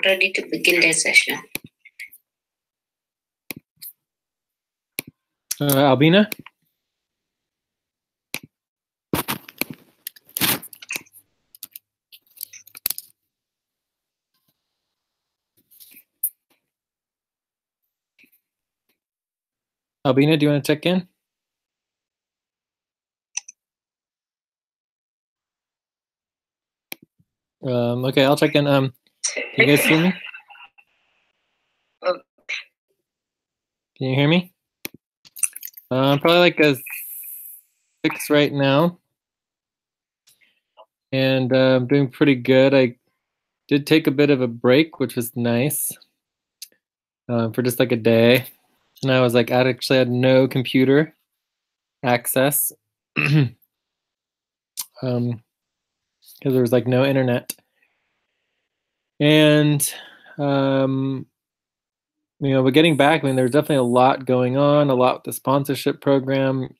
Ready to begin the session. Albina? Albina, do you want to check in? Okay, I'll check in. Can you guys hear me? Can you hear me? Probably like a 6 right now. And I'm doing pretty good. I did take a bit of a break, which was nice, for just like a day. And I was like, I actually had no computer access because there was like no internet. And you know, but getting back, I mean, there's definitely a lot going on, a lot with the sponsorship program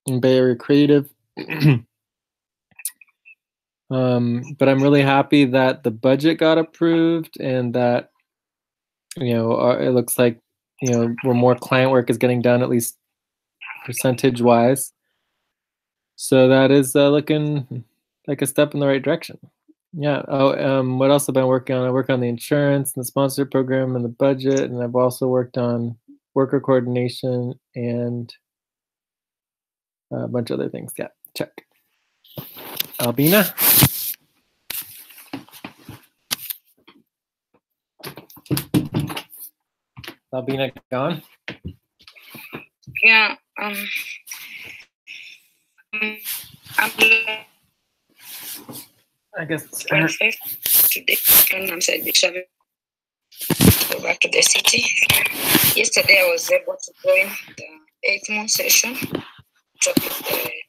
in Bay Area Creative. But I'm really happy that the budget got approved and that, you know, it looks like, you know, where more client work is getting done, at least percentage wise. So that is looking like a step in the right direction. Yeah. Oh, what else have I been working on? I work on the insurance and the sponsorship program and the budget, and I've also worked on worker coordination and a bunch of other things. Yeah, check. Albina? Albina gone? Yeah. I guess today I'm traveling go back to the city. Yesterday I was able to join the 8th-month session to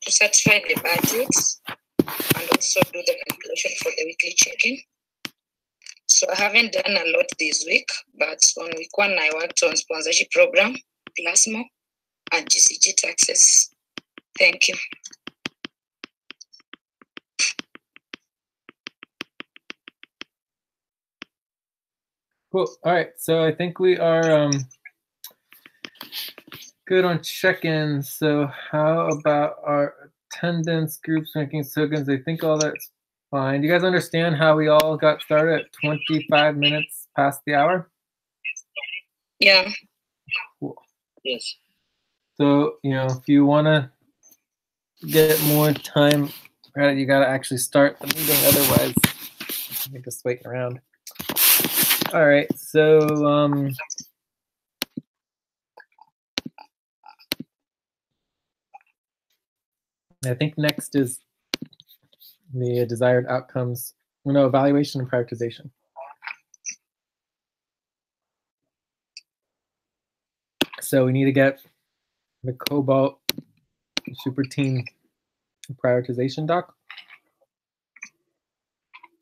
satisfy the budgets and also do the calculation for the weekly check-in. So I haven't done a lot this week, but on week 1 I worked on sponsorship program, Plasmo, and GCG taxes. Thank you. Cool. All right. So I think we are good on check-ins. So how about our attendance, groups, rankings, tokens? I think all that's fine. Do you guys understand how we all got started at 25 minutes past the hour? Yeah. Cool. Yes. So, you know, if you want to get more time credit, you got to actually start the meeting. Otherwise, you're just waiting around. All right. So, I think next is the desired outcomes. No, evaluation and prioritization. So we need to get the Cobalt super team prioritization doc.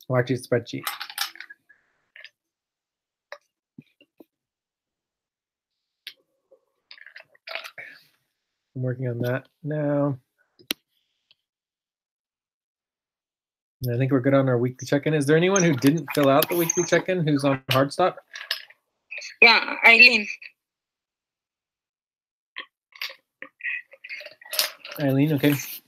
Or actually spreadsheet. I'm working on that now. And I think we're good on our weekly check-in. Is there anyone who didn't fill out the weekly check-in who's on hard stop? Yeah, Eileen. Eileen, okay. So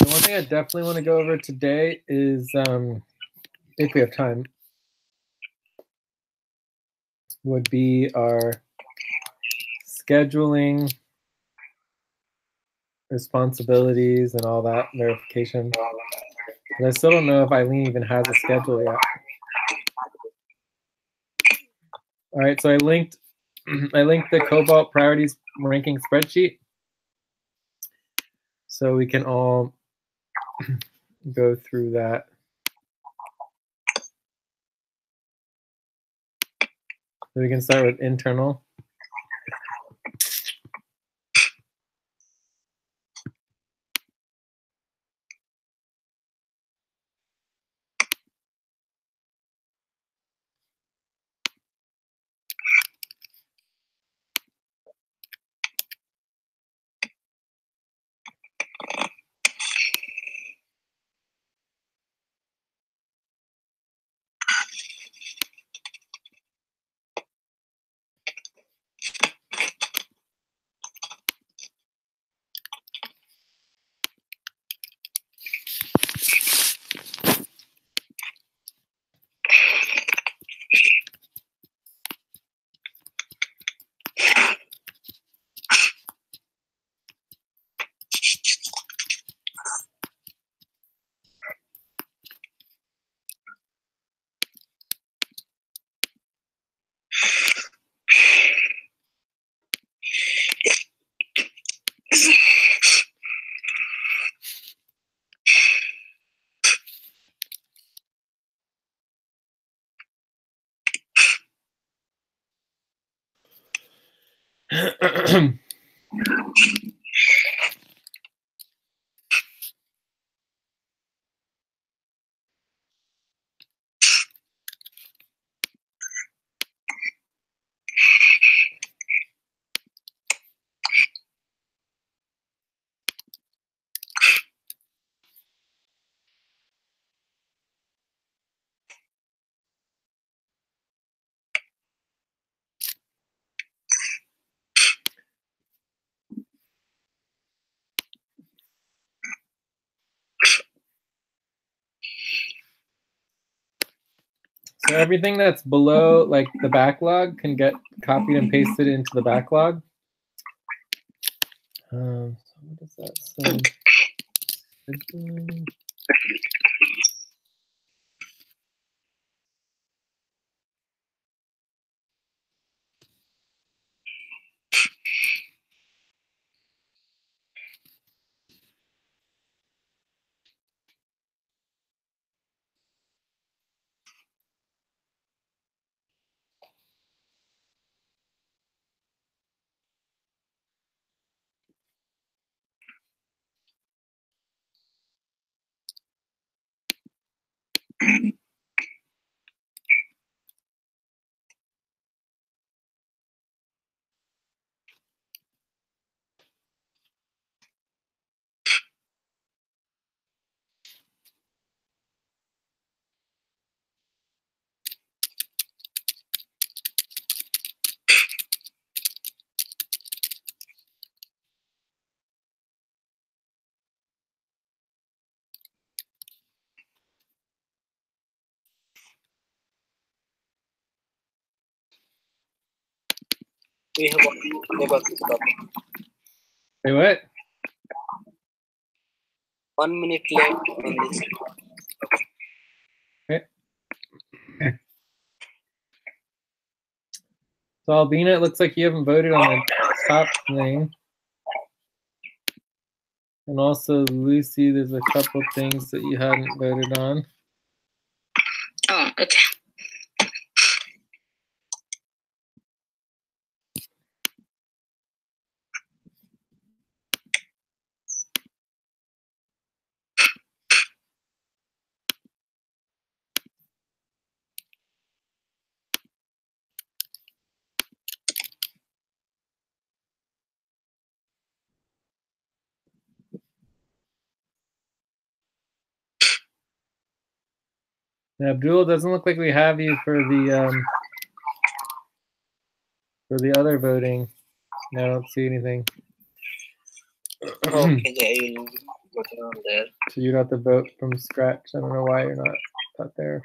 one thing I definitely want to go over today is, if we have time, would be our scheduling responsibilities and all that verification. But I still don't know if Eileen even has a schedule yet. All right, so I linked the Cobalt priorities ranking spreadsheet, so we can all go through that. So we can start with internal. So everything that's below, like the backlog, can get copied and pasted into the backlog. So what does that say? We have only about this topic. Wait, what? 1 minute left on this. Okay. So Albina, it looks like you haven't voted on the top thing. And also Lucy, there's a couple things that you hadn't voted on. Oh, okay. Now, Abdul, doesn't look like we have you for the other voting. No, I don't see anything. Okay, I will put it on there. So you'd have to vote from scratch. I don't know why you're not there.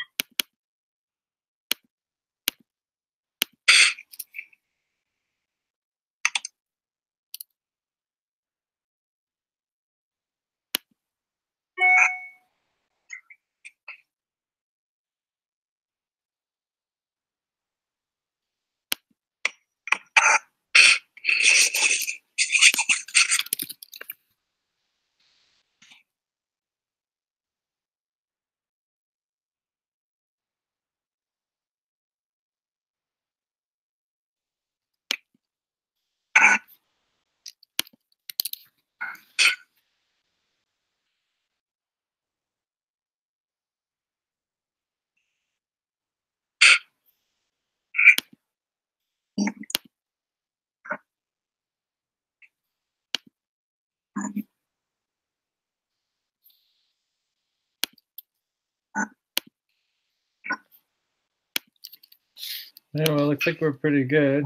Yeah, well, it looks like we're pretty good.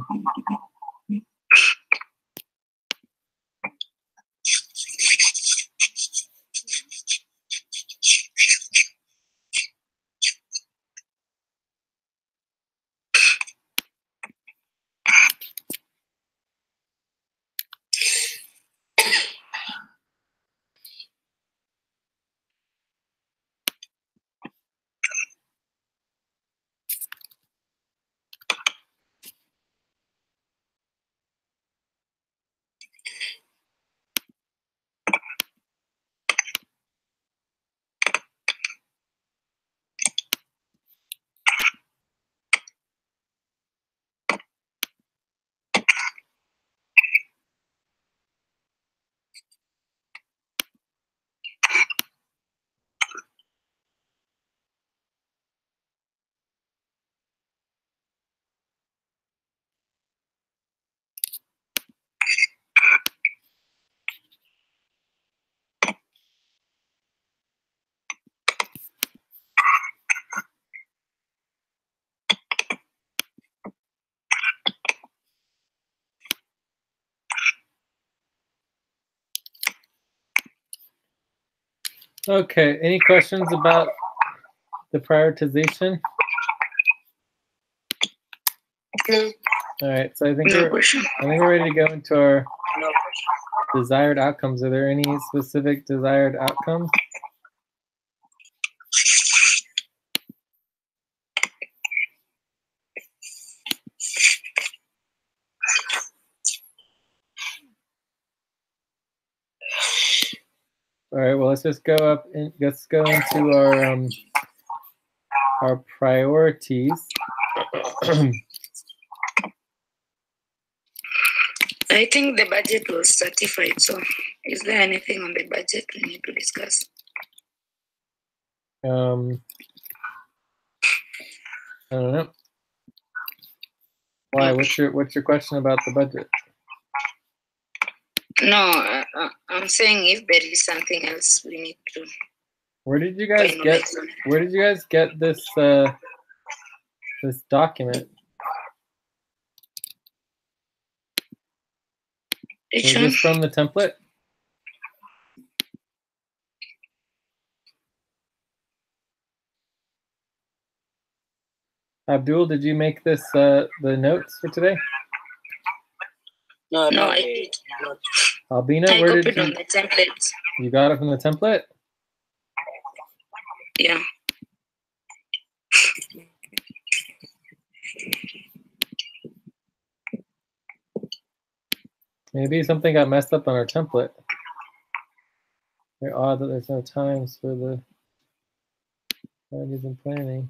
Okay, any questions about the prioritization? No, All right, so I think no question. we're ready to go into our No question. desired outcomes. Are there any specific desired outcomes? All right, well, let's just go up and let's go into our priorities. I think the budget was certified. So, is there anything on the budget we need to discuss? I don't know. Why? What's your question about the budget? No, I'm saying if there is something else we need to. Where did you guys get? finalize on it. Where did you guys get this this document? Which Was one? this from the template? Abdul, did you make this the notes for today? No, No, not I yet. did. Not Albina, I where did copied on you? the template. You got it from the template? Yeah. Maybe something got messed up on our template. Very odd that there's no times for the strategies and planning.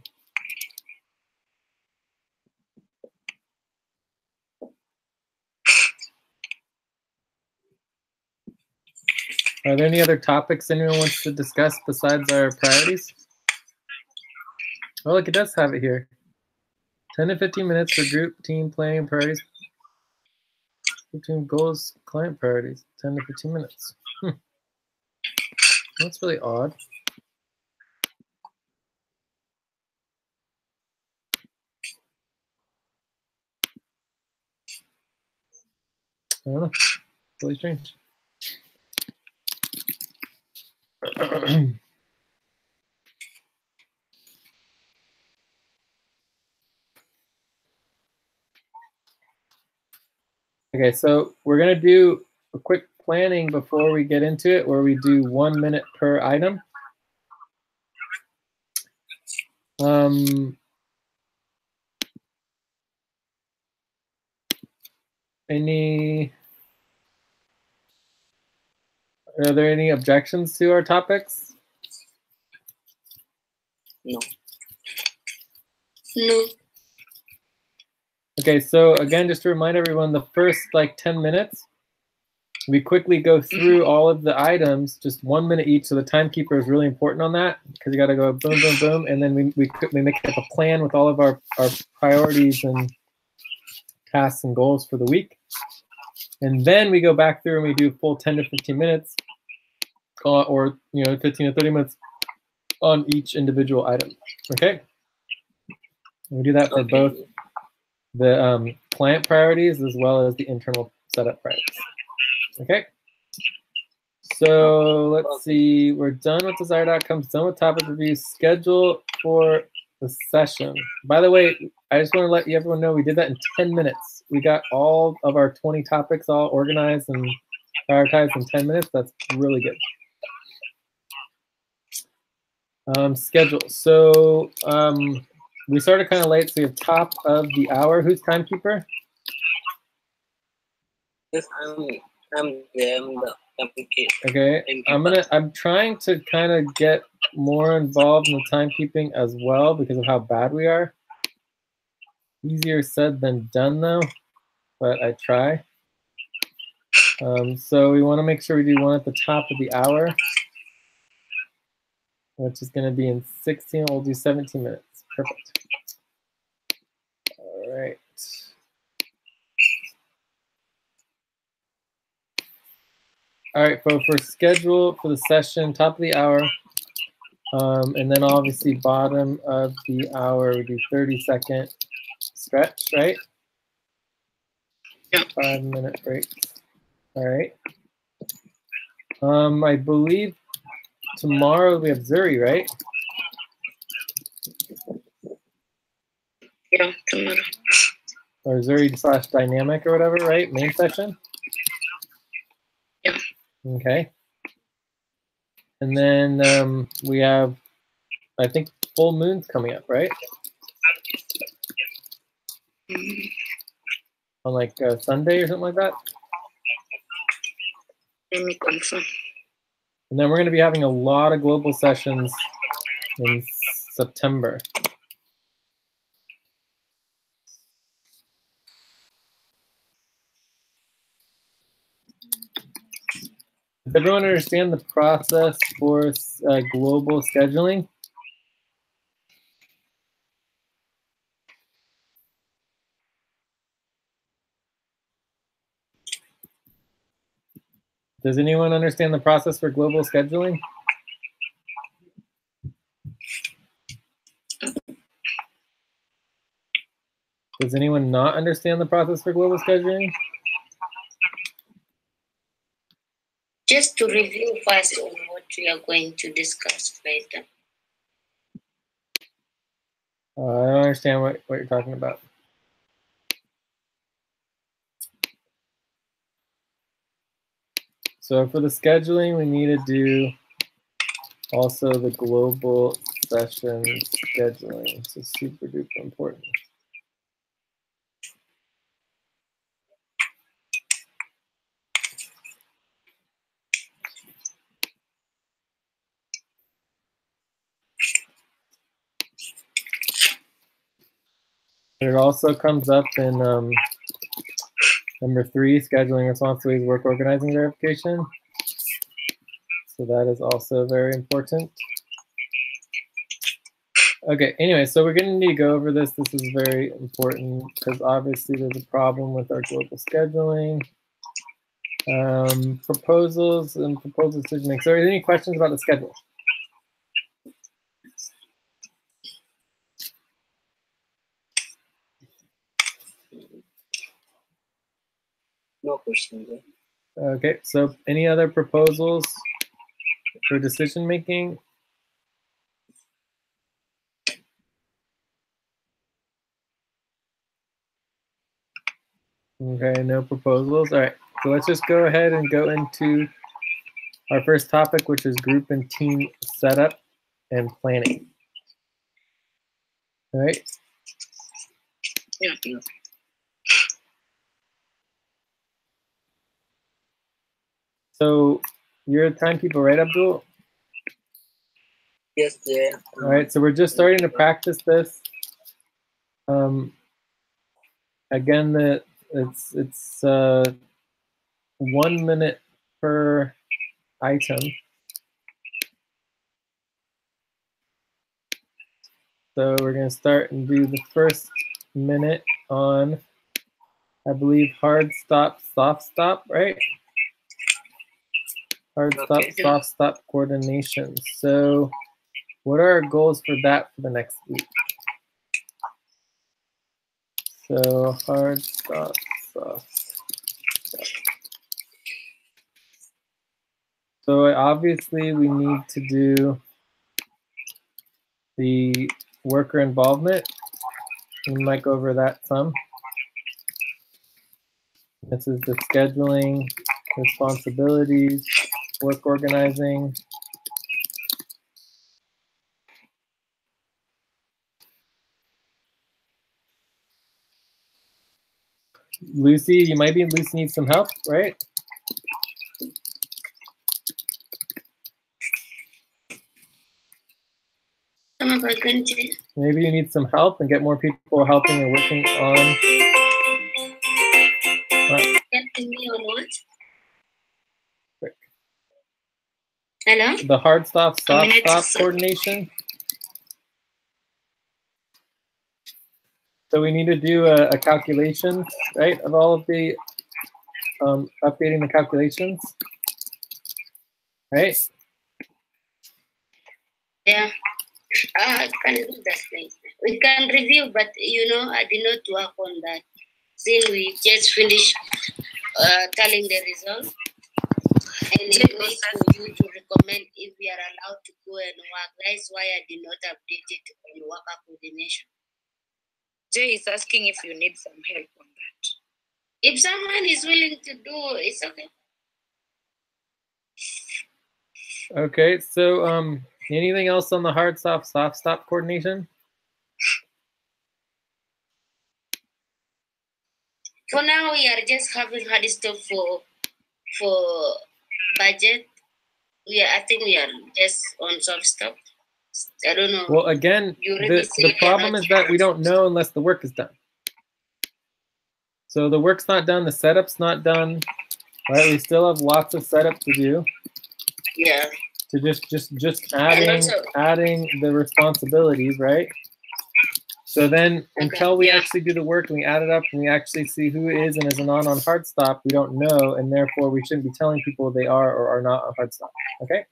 Are there any other topics anyone wants to discuss besides our priorities? Oh, look, it does have it here. 10 to 15 minutes for group, team planning, priorities. Between goals, client priorities. 10 to 15 minutes. That's really odd. I don't know. It's really strange. Okay, so we're gonna do a quick planning before we get into it, where we do 1 minute per item. Are there any objections to our topics? no. No. Okay, so again, just to remind everyone, the first like 10 minutes, we quickly go through all of the items, just 1 minute each. So the timekeeper is really important on that because you got to go boom, boom, boom, and then we make up a plan with all of our priorities and tasks and goals for the week. And then we go back through and we do full 10 to 15 minutes, or 15 to 30 minutes on each individual item. Okay, we do that for both the client priorities as well as the internal setup priorities. Okay, so let's see, we're done with desired outcomes, done with topic review, schedule for the session. By the way, I just want to let everyone know we did that in 10 minutes. We got all of our 20 topics all organized and prioritized in 10 minutes. That's really good. Schedule. So we started kind of late, so we have top of the hour. Who's timekeeper? Yes, I'm there. I'm the timekeeper. Okay, I'm trying to kind of get more involved in the timekeeping as well because of how bad we are. Easier said than done though, but I try. So we want to make sure we do one at the top of the hour, which is going to be in 16. We'll do 17 minutes. Perfect. All right. All right, folks, for schedule for the session, top of the hour, and then obviously bottom of the hour, we do 30-second stretch, right? Yeah. 5-minute breaks. All right. I believe tomorrow we have Zuri, right? Yeah, tomorrow. or Zuri/dynamic or whatever, right? Main session? Yeah. Okay. And then we have, I think, full moon's coming up, right? On like Sunday or something like that. Let me confirm. And then we're going to be having a lot of global sessions in September. Does everyone understand the process for global scheduling? Does anyone understand the process for global scheduling? Does anyone not understand the process for global scheduling? Just to review first on what we are going to discuss later. I don't understand what you're talking about. So for the scheduling, we need to do also the global session scheduling. So super duper important. It also comes up in number 3, scheduling responsibilities, work organizing verification. So that is also very important. Okay, anyway, so we're going to need to go over this. This is very important because obviously there's a problem with our global scheduling. Proposals and proposal decision making. So are there any questions about the schedule? No question. Okay, so any other proposals for decision making? Okay, no proposals. All right, so let's just go ahead and go into our first topic, which is group and team setup and planning. All right. Yeah. So you're a timekeeper, right, Abdul? Yes, sir. All right, so we're just starting to practice this. Again, it's 1 minute per item. So we're going to start and do the first minute on, I believe, hard stop, soft stop, right? Hard stop, soft stop coordination. So what are our goals for that for the next week? So hard stop, soft stop. So obviously we need to do the worker involvement. We might go over that some. This is the scheduling, responsibilities, work organizing. Lucy, you might be, Lucy needs some help, right? Maybe you need some help and get more people helping and working on. Helping me on what? Hello? The hard stop, soft stop coordination. So we need to do a calculation, right, of all of the updating the calculations, right? Yeah, I can do that later. We can review, but you know, I did not work on that. Since we just finished telling the result, and it was for you to recommend if we are allowed to go and work. That's why I did not update it on worker coordination. Jay is asking if you need some help on that. If someone is willing to do, it's okay. Okay, so anything else on the hard stop, soft stop coordination? For now, we are just having hard stop for budget. I think we are just on soft stop. I don't know. Well, again, the problem is that we don't know unless the work is done. So the work's not done, the setup's not done, right? We still have lots of setup to do. Yeah. To just adding the responsibilities, right? So then until we actually do the work and we add it up and we actually see who is and isn't on hard stop, we don't know, and therefore we shouldn't be telling people they are or are not on hard stop. Okay?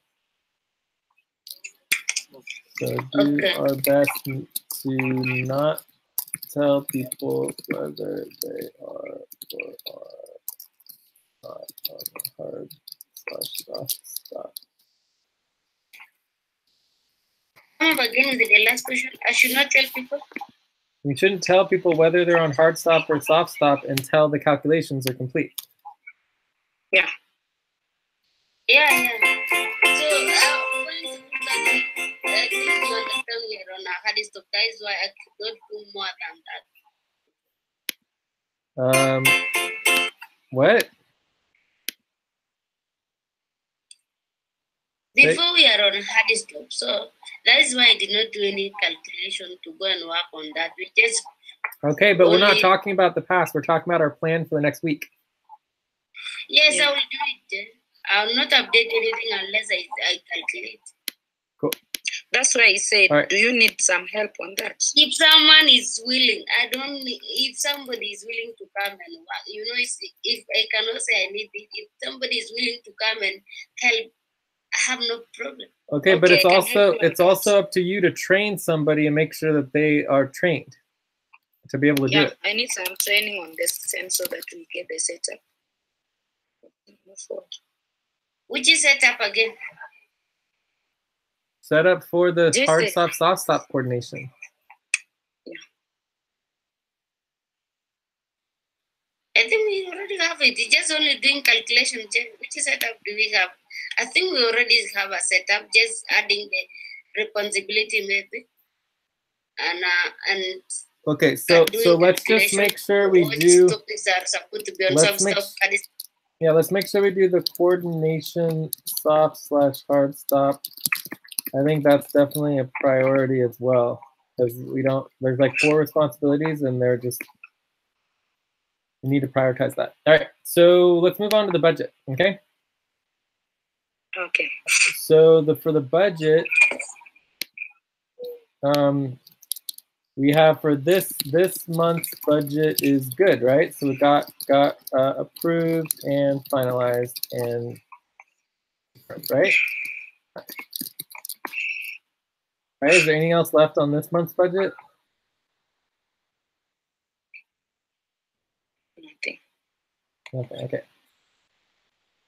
So do our best to not tell people whether they are or are not on hard/stop. Again with the last question. I should not tell people. We shouldn't tell people whether they're on hard stop or soft stop until the calculations are complete. Yeah. Yeah. So going to I think you understand we are on a hard stop. That is why I could not do more than that. What? Before we are on hard stop, so that is why I did not do any calculation to go and work on that. We just okay, but we're not talking about the past. We're talking about our plan for the next week. Yes, I will do it. I will not update anything unless I calculate. Cool. That's why I said, do you need some help on that? If someone is willing, if somebody is willing to come and work, if I cannot say I need it, if somebody is willing to come and help, I have no problem. Okay, but it's also up to you to train somebody and make sure that they are trained to be able to do it. I need some training on this so that we get the setup. Which is setup again? Set up for the hard stop, soft stop coordination. Yeah. I think we already have it. It's just only doing calculation. Which setup do we have? I think we already have a setup, just adding the responsibility maybe. And okay, so let's just make sure we do. Let's make sure we do the coordination soft/hard stop. I think that's definitely a priority as well, because there's like 4 responsibilities and they're just, we need to prioritize that. All right, so let's move on to the budget, okay? Okay. So for the budget, we have for this month's budget is good, right? So we got approved and finalized and right? Right, is there anything else left on this month's budget? Nothing. Okay.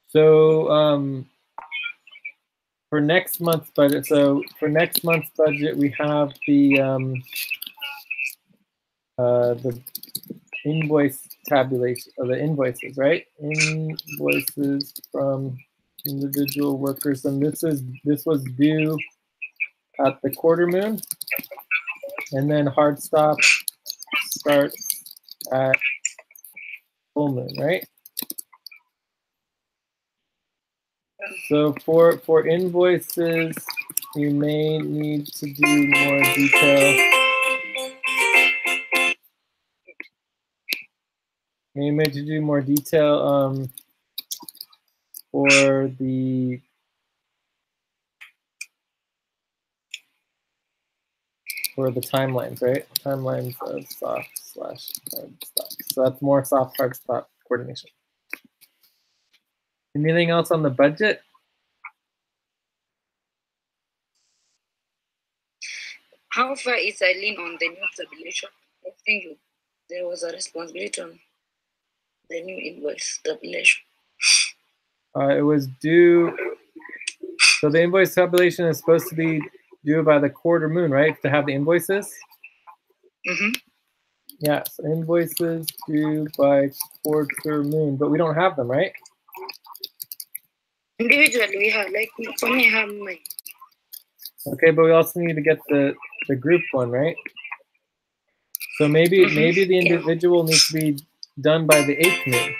So for next month's budget, we have the invoice tabulation of the invoices, right? Invoices from individual workers, and this was due at the quarter moon, and then hard stop starts at full moon, right? So for invoices, you may need to do more detail. You may need to do more detail for the timelines, right? Timelines of soft/hard stop. So that's more soft/hard stop coordination. Anything else on the budget? How far is Eileen on the new tabulation? I think there was a responsibility on the new invoice tabulation. It was due. So the invoice tabulation is supposed to be due by the quarter moon, right? To have the invoices. Mm-hmm. Yes, invoices due by quarter moon, but we don't have them, right? Individually, we have, like, for me, I have mine. Okay, but we also need to get the group one, right? So maybe maybe the individual needs to be done by the 8th moon.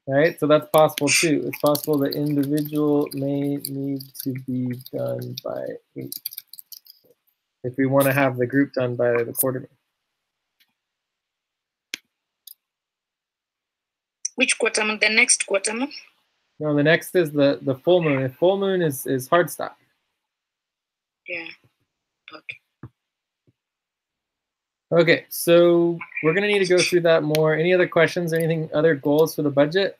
Right? So that's possible too. It's possible the individual may need to be done by 8. If we want to have the group done by the quarter moon. Which quarter moon? The next quarter moon? No, the next is the full moon. The full moon is hard stop. Yeah. Okay. Okay, so we're gonna need to go through that more. Any other questions? Anything other goals for the budget?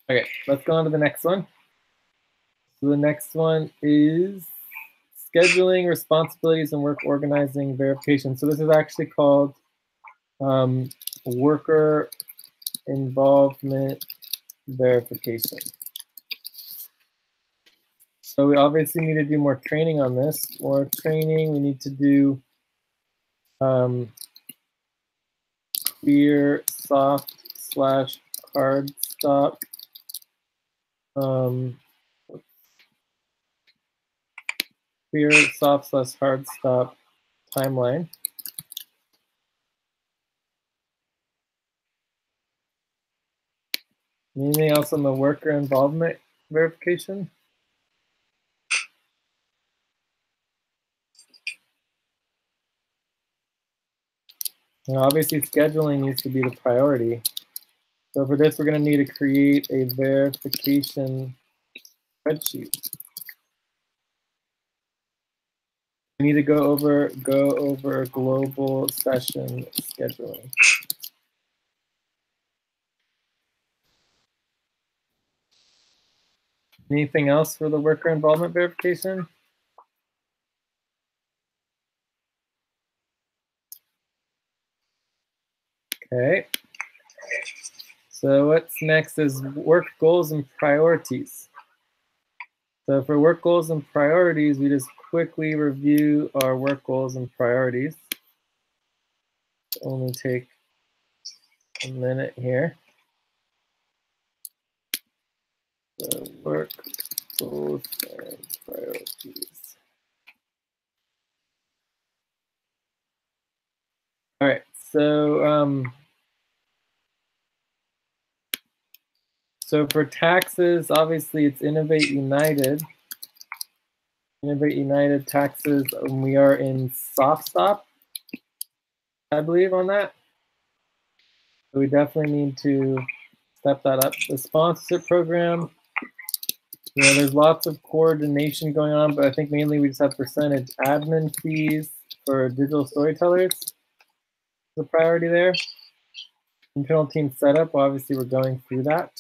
Okay, let's go on to the next one. So the next one is scheduling, responsibilities, and work organizing verification. So this is actually called worker involvement verification. So we obviously need to do more training on this. More training, we need to do clear, soft / hard stop. Clear, soft / hard stop timeline. Anything else on the worker involvement verification? Now, obviously, scheduling needs to be the priority. So for this, we're going to need to create a verification spreadsheet. We need to go over global session scheduling. Anything else for the worker involvement verification? Okay. So what's next is work goals and priorities. So for work goals and priorities, we just quickly review our work goals and priorities. Only take a minute here. So work goals and priorities. All right, so for taxes, obviously it's Innovate United. Innovate United taxes, we are in soft stop, I believe, on that. So we definitely need to step that up. The sponsorship program, you know, there's lots of coordination going on, but I think mainly we just have percentage admin fees for digital storytellers. The priority there. Internal team setup, obviously we're going through that.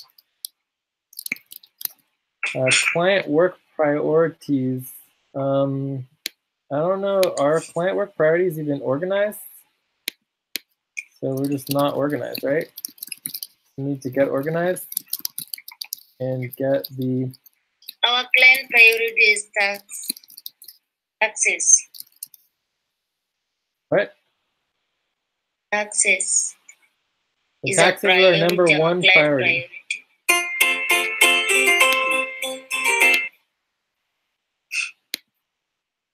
Client work priorities. I don't know, are client work priorities even organized? So we're just not organized, right? We need to get organized and get the... Our client priority is taxes. What? Taxes. The taxes are our number one priority.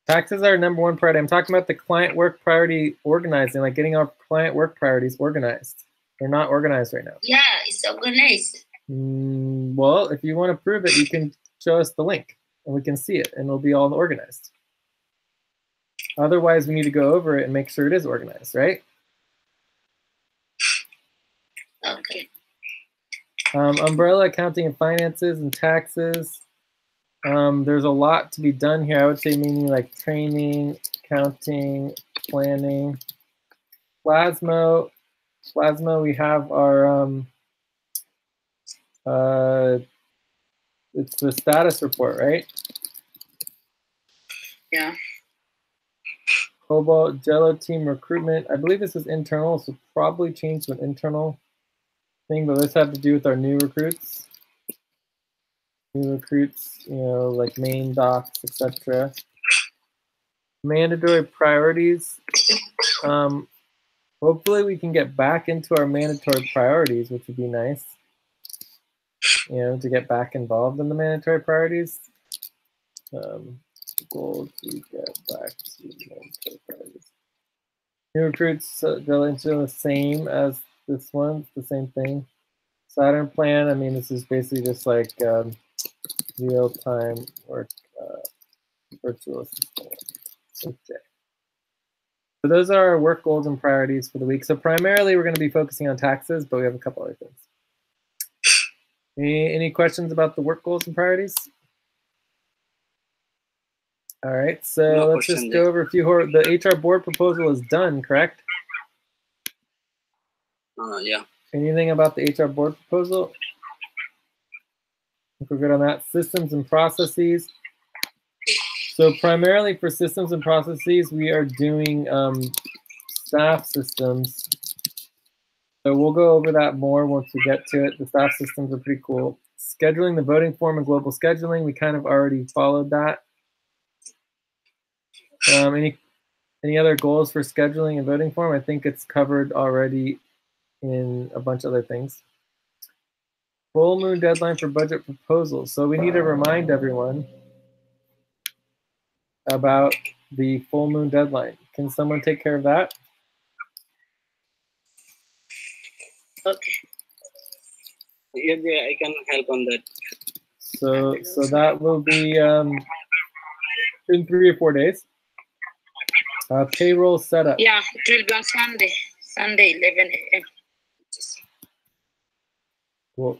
Taxes are number one priority. I'm talking about the client work priority organizing, like getting our client work priorities organized. They're not organized right now. Yeah, it's organized. Well, if you want to prove it, you can show us the link and we can see it and it'll be all organized. Otherwise, we need to go over it and make sure it is organized, right? Okay. Umbrella accounting and finances and taxes. There's a lot to be done here. I would say meaning like training, accounting, planning. Plasma, we have our, it's the status report, right? Yeah. Cobalt, Jello team recruitment. I believe this is internal, so probably change to an internal thing, but this had to do with our new recruits. new recruits, like main docs, etc. Mandatory priorities. Hopefully we can get back into our mandatory priorities, which would be nice. To get back involved in the mandatory priorities. Goal to get back to mandatory priorities. New recruits, they'll enter the same as this one, the same thing. Saturn plan, I mean, this is basically just like real-time work, virtual assistant. Okay. So those are our work goals and priorities for the week. So primarily we're going to be focusing on taxes, but we have a couple other things. Any questions about the work goals and priorities? All right, so No let's just go over a few. The HR board proposal is done, correct? Yeah. Anything about the HR board proposal? If we're good on that. Systems and processes. So primarily for systems and processes, we are doing staff systems. So we'll go over that more once we get to it. The staff systems are pretty cool. Scheduling the voting form and global scheduling, we kind of already followed that. Any other goals for scheduling and voting form? I think it's covered already in a bunch of other things. Full moon deadline for budget proposals. So we need to remind everyone about the full moon deadline. Can someone take care of that? Okay. Yeah, I can help on that. So that will be in 3 or 4 days. Payroll setup. Yeah, it will be on Sunday, 11 a.m. Cool.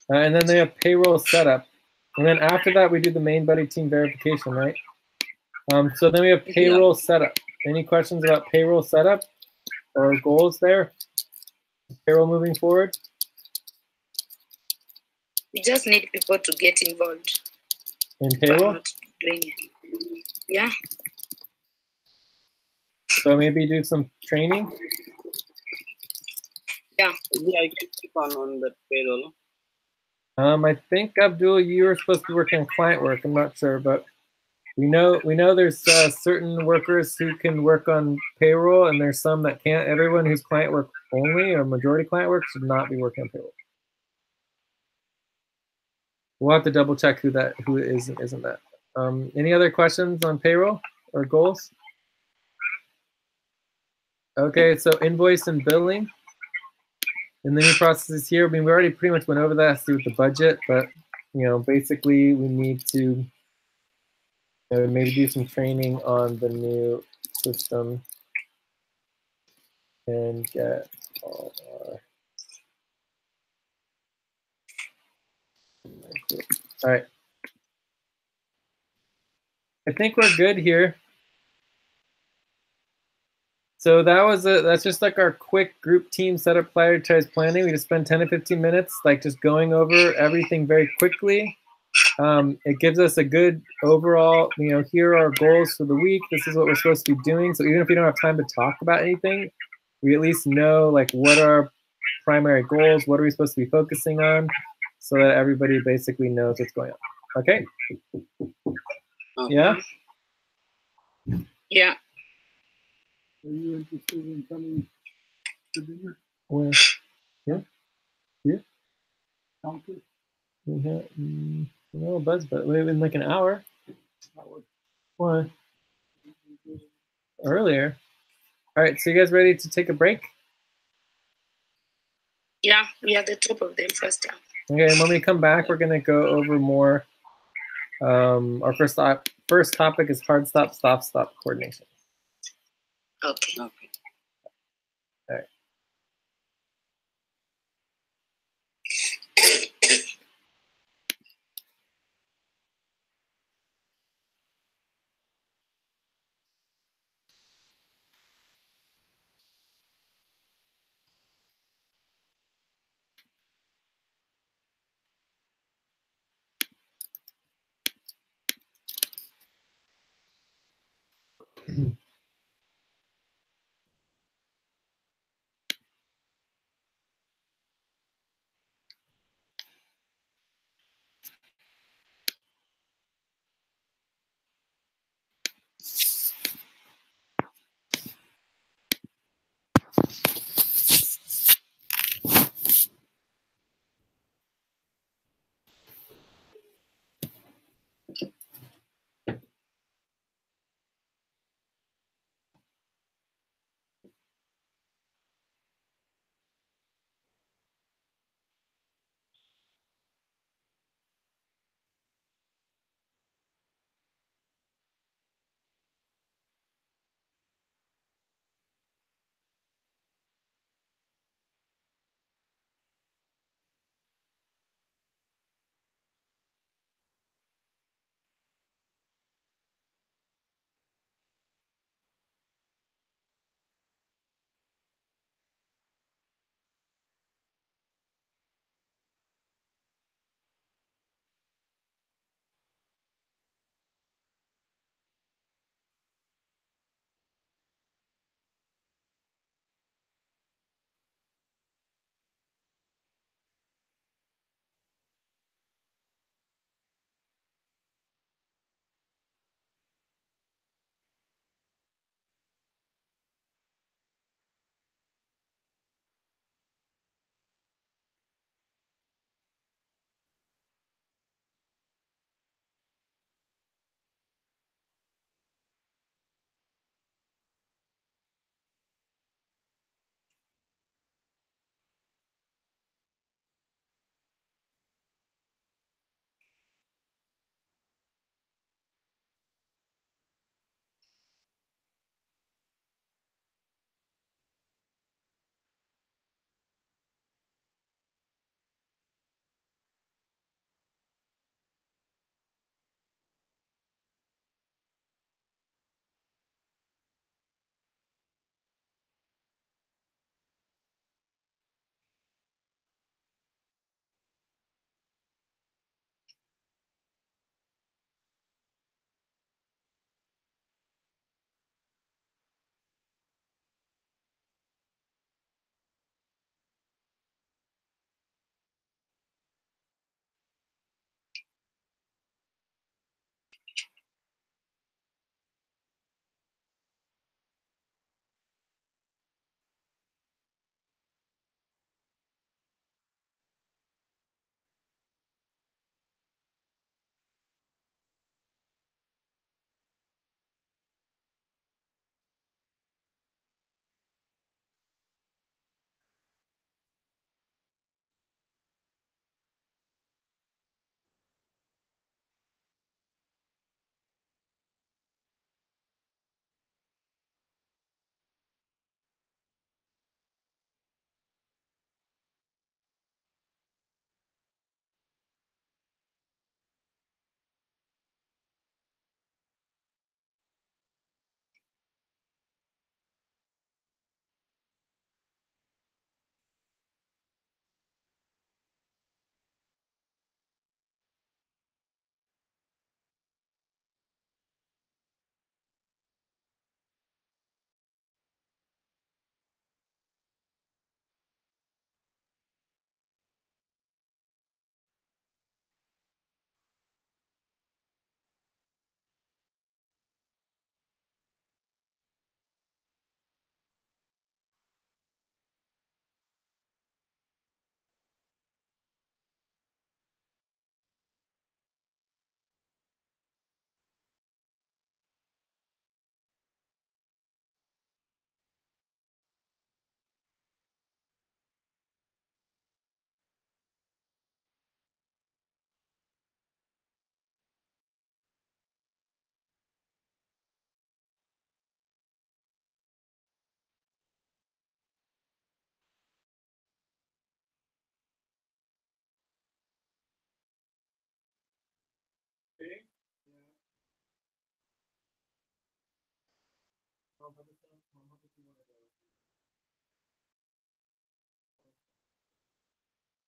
And then they have payroll setup. And then after that, we do the main buddy team verification, right? So then we have payroll setup. Any questions about payroll setup or goals there? Payroll moving forward? We just need people to get involved. In payroll? Yeah. So maybe do some training? Yeah. Yeah, I can keep on that payroll. I think, Abdul, you were supposed to be working on client work. I'm not sure, but we know there's certain workers who can work on payroll, and there's some that can't. Everyone who's client work only or majority client work should not be working on payroll. We'll have to double check who is and isn't that. Any other questions on payroll or goals? Okay, so invoice and billing. And the new processes here. I mean, we already pretty much went over that. Has to do with the budget, but basically we need to maybe do some training on the new system and get all our. All right. I think we're good here. So that's just like our quick group team setup prioritized planning. We just spend 10 to 15 minutes like just going over everything very quickly. It gives us a good overall, here are our goals for the week. This is what we're supposed to be doing. So even if we don't have time to talk about anything, we at least know like what are our primary goals, what are we supposed to be focusing on, so that everybody basically knows what's going on. Okay? Yeah? Yeah. Are you interested in coming to dinner? Where? Yeah? Here? Counter? Yeah. No, buzz, but in like an hour. Why? Earlier. All right, so you guys ready to take a break? Yeah, we are at the top of the first time. Okay, and when we come back, we're gonna go over more. Our first topic is hard stop, stop coordination. Okay. All right.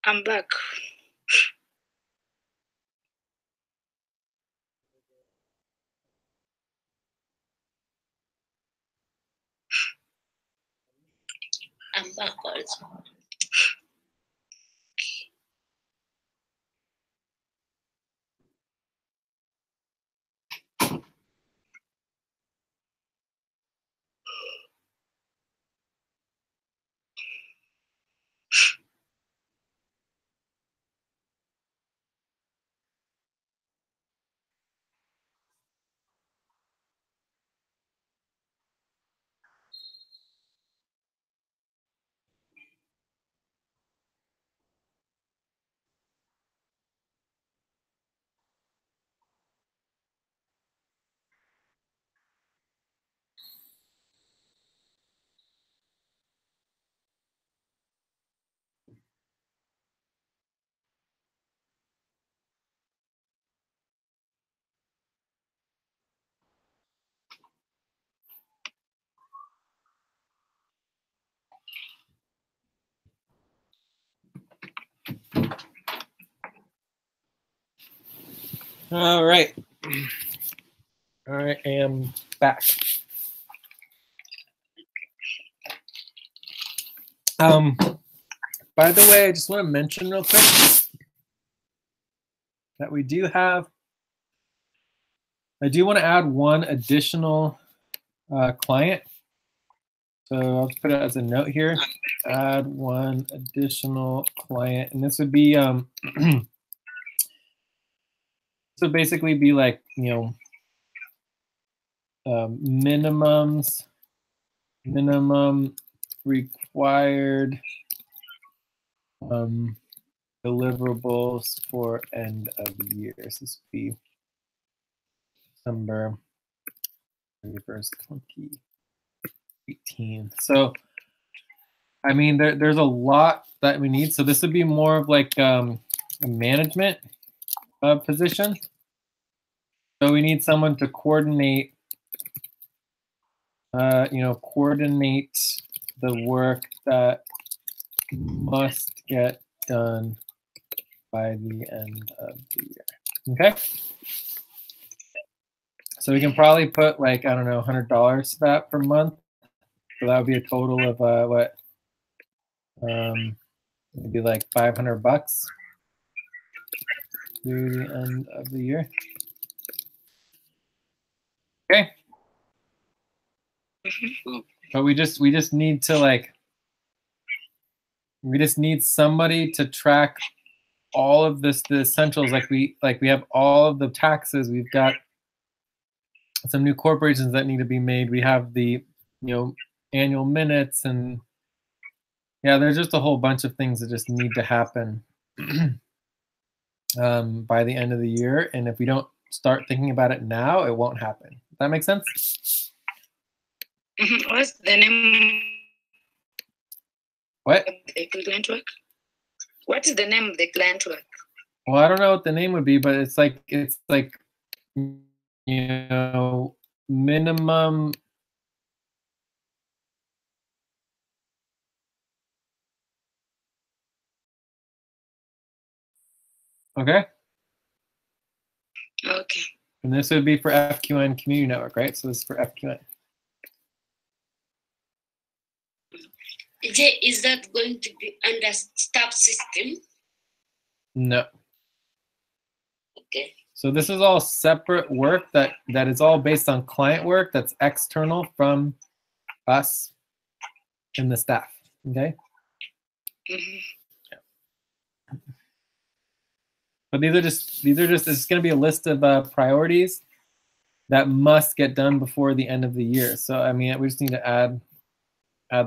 I'm back. I'm back also. All right. All right, I am back. By the way, I just want to mention real quick that we do have, I do want to add one additional client. So I'll just put it as a note here, add one additional client. And this would be, this would basically be like, you know, minimum required deliverables for end of year. So this would be December 31st, 2018. So, I mean, there's a lot that we need. So this would be more of like a management position. So we need someone to coordinate, you know, coordinate the work that must get done by the end of the year. Okay. So we can probably put like, I don't know, $100 to that per month. So that would be a total of what? Maybe like $500 through the end of the year. Okay. But we just need to like, we just need somebody to track all of this, the essentials. Like we have all of the taxes. We've got some new corporations that need to be made. We have the, you know, annual minutes, and yeah, there's just a whole bunch of things that just need to happen by the end of the year. And if we don't start thinking about it now, it won't happen. Does that make sense? What's the name? What? Of the client work? What is the name of the client work? Well, I don't know what the name would be, but it's like, you know, minimum. Okay. Okay. And this would be for FQN Community Network, right? So this is for FQN. Is that going to be under staff system? No. Okay. So this is all separate work that is all based on client work that's external from us and the staff. Okay. Yeah. But these are just it's going to be a list of priorities that must get done before the end of the year. So I mean, we just need to add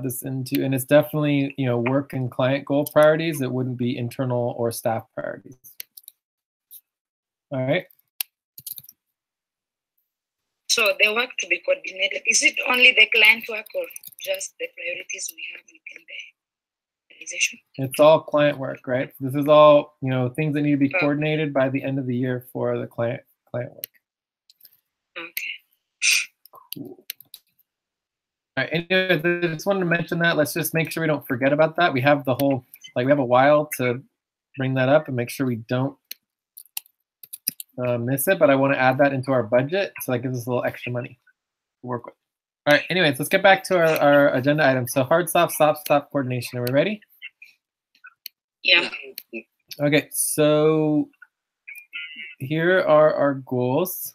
this into, and it's definitely, you know, work and client goal priorities. It wouldn't be internal or staff priorities. All right. So the work to be coordinated, is it only the client work or just the priorities we have within the organization? It's all client work, right? This is all, you know, things that need to be coordinated by the end of the year for the client work. Okay. Cool. All right, anyway, I just wanted to mention that. Let's just make sure we don't forget about that. We have the whole, like we have a while to bring that up and make sure we don't miss it, but I want to add that into our budget, so that gives us a little extra money to work with. All right, anyways, let's get back to our agenda items. So hard stop, stop coordination. Are we ready? Yeah. Okay, so here are our goals.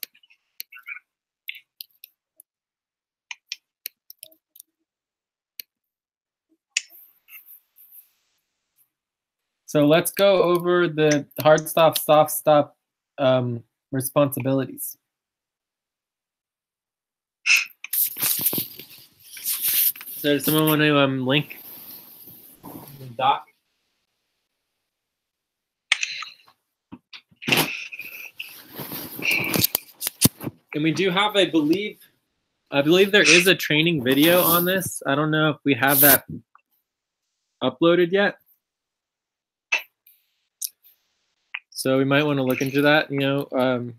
So let's go over the hard stop, soft stop responsibilities. So does someone want to link the doc? And we do have, I believe there is a training video on this. I don't know if we have that uploaded yet. So we might want to look into that, you know,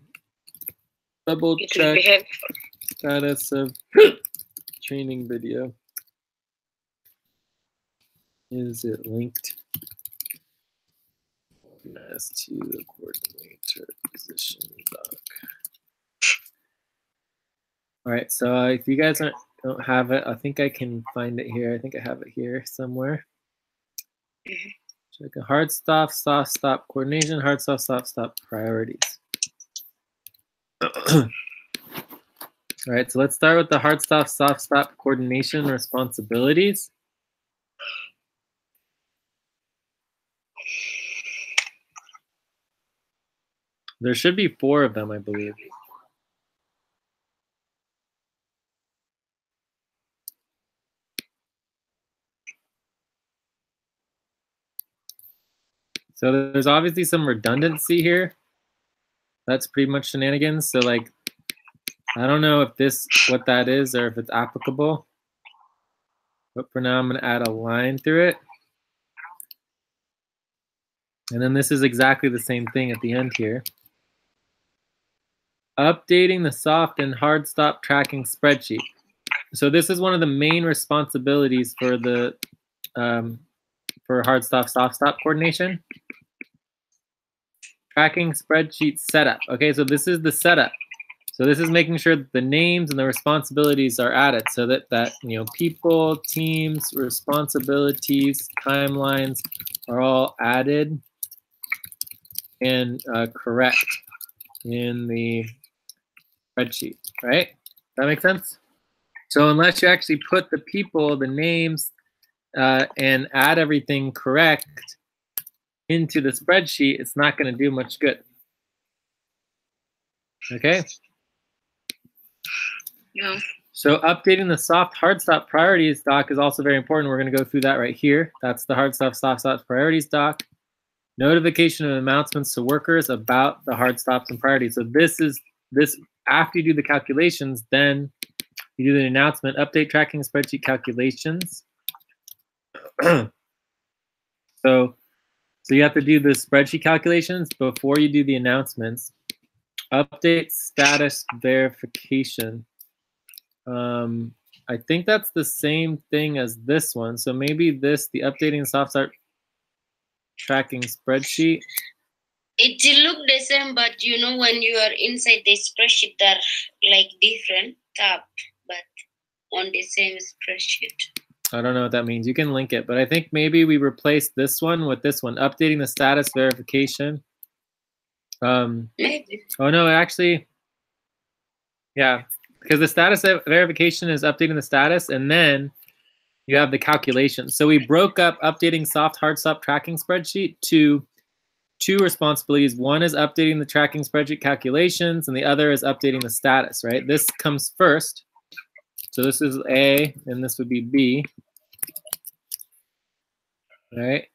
double check status of training video. Is it linked as to the coordinator position doc? All right, so if you guys don't have it, I think I can find it here. I think I have it here somewhere. Check a hard stop, soft stop coordination, hard stop, soft stop priorities. All right, so let's start with the hard stop, soft stop coordination responsibilities. There should be 4 of them, I believe. So there's obviously some redundancy here. That's pretty much shenanigans. So like, I don't know if what that is or if it's applicable. But for now, I'm going to add a line through it. And then this is exactly the same thing at the end here. Updating the soft and hard stop tracking spreadsheet. So this is one of the main responsibilities for the for hard stop, soft stop coordination. Tracking spreadsheet setup. Okay, so this is the setup. So this is making sure that the names and the responsibilities are added so that you know, people, teams, responsibilities, timelines are all added and correct in the spreadsheet, right? That make sense? So unless you actually put the people, the names, and add everything correct into the spreadsheet, it's not going to do much good. Okay? Yeah. So updating the soft hard stop priorities doc is also very important. We're going to go through that right here. That's the hard stop, soft stop priorities doc. Notification of announcements to workers about the hard stops and priorities. So this after you do the calculations, then you do the announcement, update tracking spreadsheet calculations. So you have to do the spreadsheet calculations before you do the announcements. Update status verification. I think that's the same thing as this one. So maybe the updating soft start tracking spreadsheet. It look the same, but you know, when you are inside the spreadsheet, they're like different tab, but on the same spreadsheet. I don't know what that means. You can link it, but I think maybe we replace this one with this one, updating the status verification. Maybe. Oh no, actually, yeah, because the status verification is updating the status, and then you have the calculation. So we broke up updating soft hard stop tracking spreadsheet to 2 responsibilities. One is updating the tracking spreadsheet calculations, and the other is updating the status, right? This comes first. So this is A, and this would be B. Right?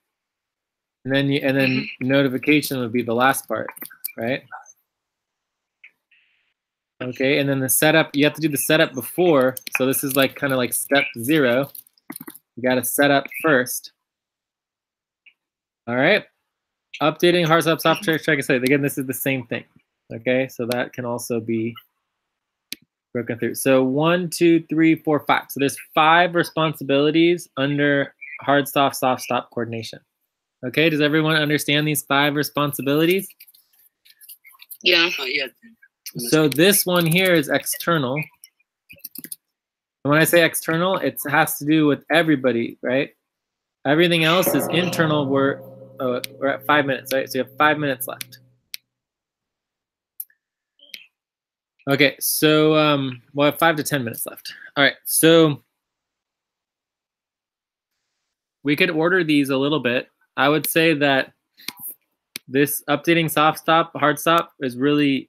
And then notification would be the last part, right? Okay, and then the setup, you have to do the setup before. So this is like kind of like step 0. You got to set up first. All right. Updating hard stop software track. Again, this is the same thing. Okay, so that can also be broken through. So 1, 2, 3, 4, 5. So there's 5 responsibilities under hard, soft, stop coordination. Okay, does everyone understand these 5 responsibilities? Yeah. Yeah. So this one here is external. And when I say external, it has to do with everybody, right? Everything else is internal. We're at 5 minutes, right? So you have 5 minutes left. Okay, so we'll have 5 to 10 minutes left. All right, so we could order these a little bit. I would say that this updating soft stop, hard stop is really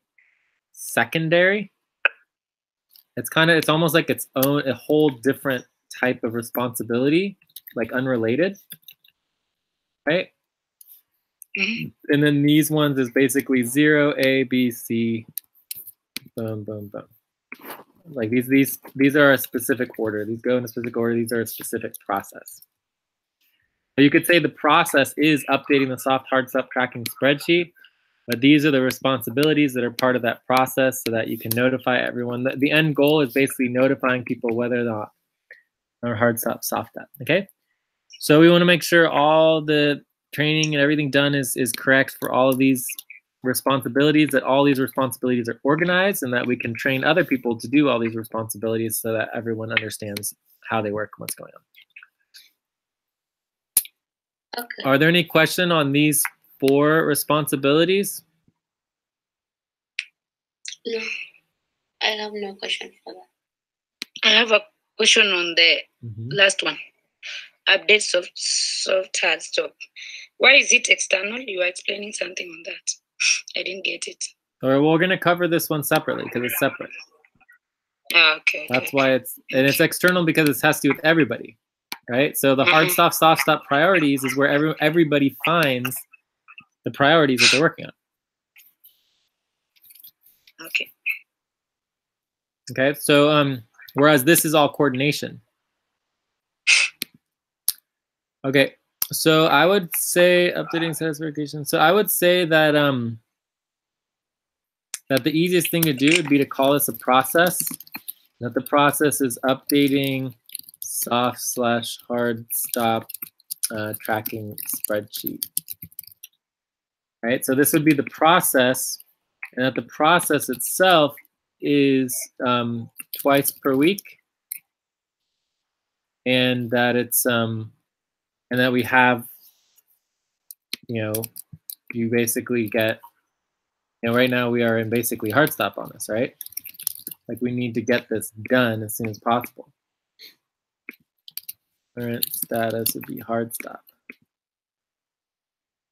secondary. It's almost like its own, a whole different type of responsibility, like unrelated, right? Mm-hmm. And then these ones is basically 0, A, B, C, boom, boom, boom. Like these are a specific order. These go in a specific order. These are a specific process. So you could say the process is updating the soft hard stop tracking spreadsheet, but these are the responsibilities that are part of that process so that you can notify everyone. The end goal is basically notifying people whether or not our hard stop, soft stop. Okay. So we want to make sure all the training and everything done is correct for all of these responsibilities, that all these responsibilities are organized, and that we can train other people to do all these responsibilities so that everyone understands how they work and what's going on. Okay. Are there any question on these 4 responsibilities? No, I have no question for that. I have a question on the last one. Update soft hard stop. Why is it external? You are explaining something on that. I didn't get it. All right, well, we're going to cover this one separately because it's separate. Okay. That's why it's external because it has to do with everybody, right? So the hard stop, soft stop priorities is where everybody finds the priorities that they're working on. Okay. Okay, so whereas this is all coordination. Okay, so I would say updating status verification. So I would say that that the easiest thing to do would be to call this a process. That the process is updating soft/hard stop tracking spreadsheet. Right, so this would be the process, and that the process itself is twice per week, and that it's and that we have, you basically get, right now we are in basically hard stop on this, right? Like we need to get this done as soon as possible. Current status would be hard stop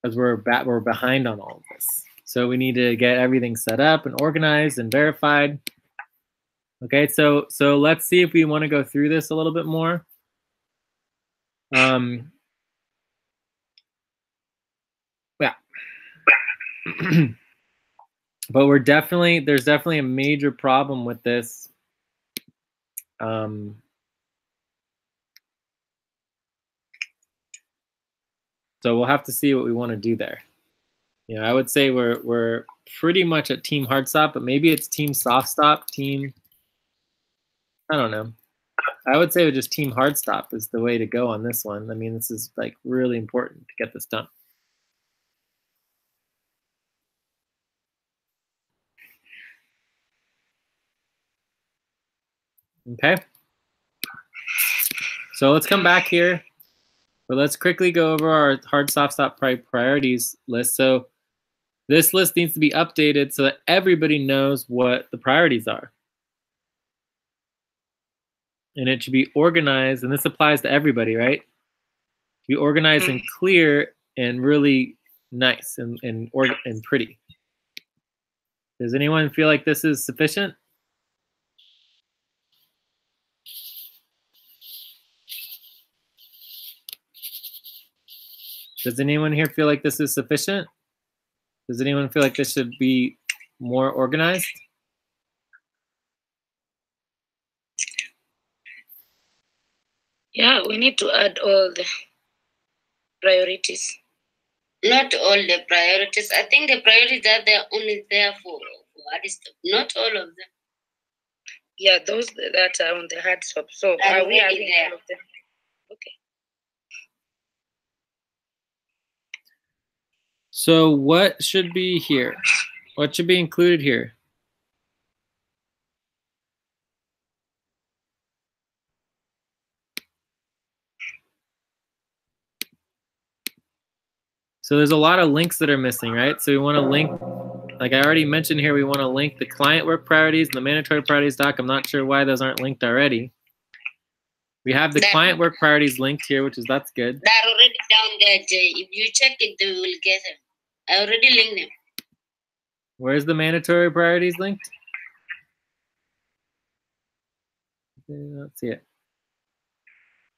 because we're behind on all of this. So we need to get everything set up and organized and verified. Okay, so let's see if we want to go through this a little bit more. Yeah. But there's definitely a major problem with this. So we'll have to see what we want to do there. I would say we're pretty much at team hard stop, but maybe it's team soft stop, I don't know. I would say just team hard stop is the way to go on this one. I mean, this is like really important to get this done. Okay. So let's come back here, but let's quickly go over our hard soft stop priorities list. So this list needs to be updated so that everybody knows what the priorities are. And it should be organized, and this applies to everybody, right? Be organized and clear and really nice and pretty. Does anyone feel like this is sufficient? Does anyone here feel like this is sufficient? Does anyone feel like this should be more organized? Yeah, we need to add all the priorities. Not all the priorities. I think the priorities are there only there for not all of them. Yeah, those that are on the hard stop. So are we having all of them? Okay. So what should be here? What should be included here? So there's a lot of links that are missing, right? So we want to link, like I already mentioned here, we want to link the client work priorities and the mandatory priorities doc. I'm not sure why those aren't linked already. We have the client work priorities linked here, which is, that's good. They're already down there, Jay. If you check it, you will get them. I already linked them. Where's the mandatory priorities linked? Let's see it.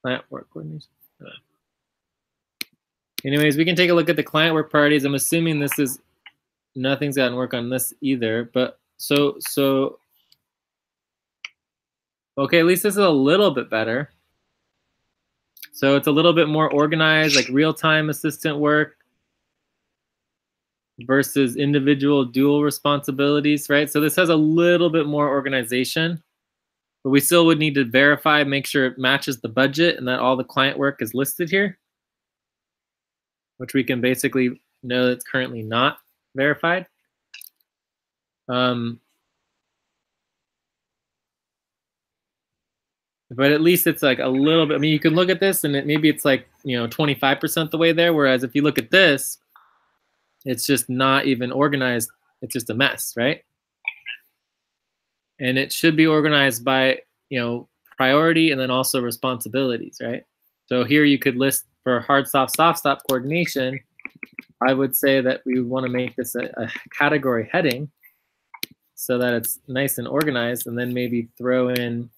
Client work coordination. Anyways, we can take a look at the client work priorities. I'm assuming this is, nothing's gotten work on this either, but so okay, at least this is a little bit better. So it's a little bit more organized, like real-time assistant work versus individual dual responsibilities, right? So this has a little bit more organization, but we still would need to verify, make sure it matches the budget and that all the client work is listed here, which we can basically know that's currently not verified. But at least it's like a little bit, I mean, you can look at this and maybe it's like, 25% the way there. Whereas if you look at this, it's just not even organized. It's just a mess, right? And it should be organized by, priority and then also responsibilities, right? So here you could list for hard stop, soft stop coordination. I would say that we would want to make this a category heading so that it's nice and organized, and then maybe throw in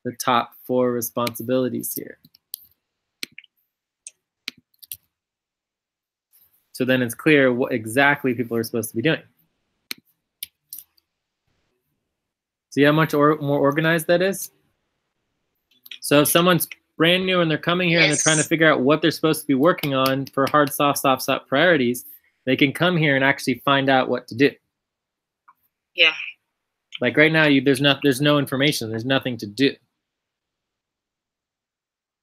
the top 4 responsibilities here. So then it's clear what exactly people are supposed to be doing. See how much more organized that is? So if someone's brand new and they're coming here and they're trying to figure out what they're supposed to be working on for hard, soft, soft, soft priorities, they can come here and actually find out what to do. Yeah. Like right now, there's no information. There's nothing to do.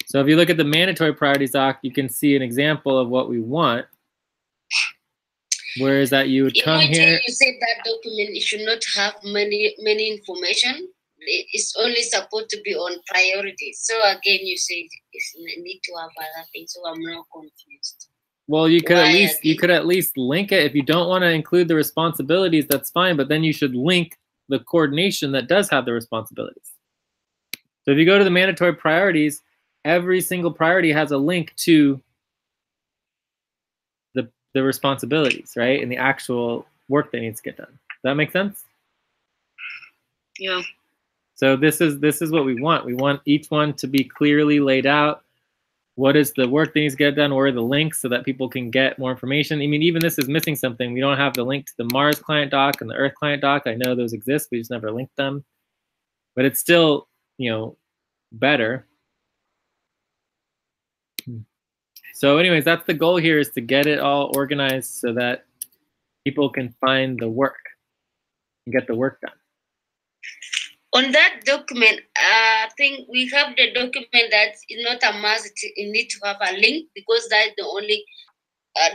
So if you look at the mandatory priorities doc, you can see an example of what we want. Where is that you would come here? You said that document should not have many information. It's only supposed to be on priorities. So again, you said you need to have other things. So I'm not confused. Well, you could at least link it. If you don't want to include the responsibilities, that's fine. But then you should link the coordination that does have the responsibilities. So if you go to the mandatory priorities, every single priority has a link to the responsibilities, right? And the actual work that needs to get done. Does that make sense? Yeah. So this is what we want. We want each one to be clearly laid out. What is the work that needs to get done? Where are the links so that people can get more information? I mean, even this is missing something. We don't have the link to the Mars client doc and the Earth client doc. I know those exist. We just never linked them. But it's still, better. So anyways, that's the goal here, is to get it all organized so that people can find the work and get the work done. On that document, I think we have the document that is not a must. You need to have a link, because that's the only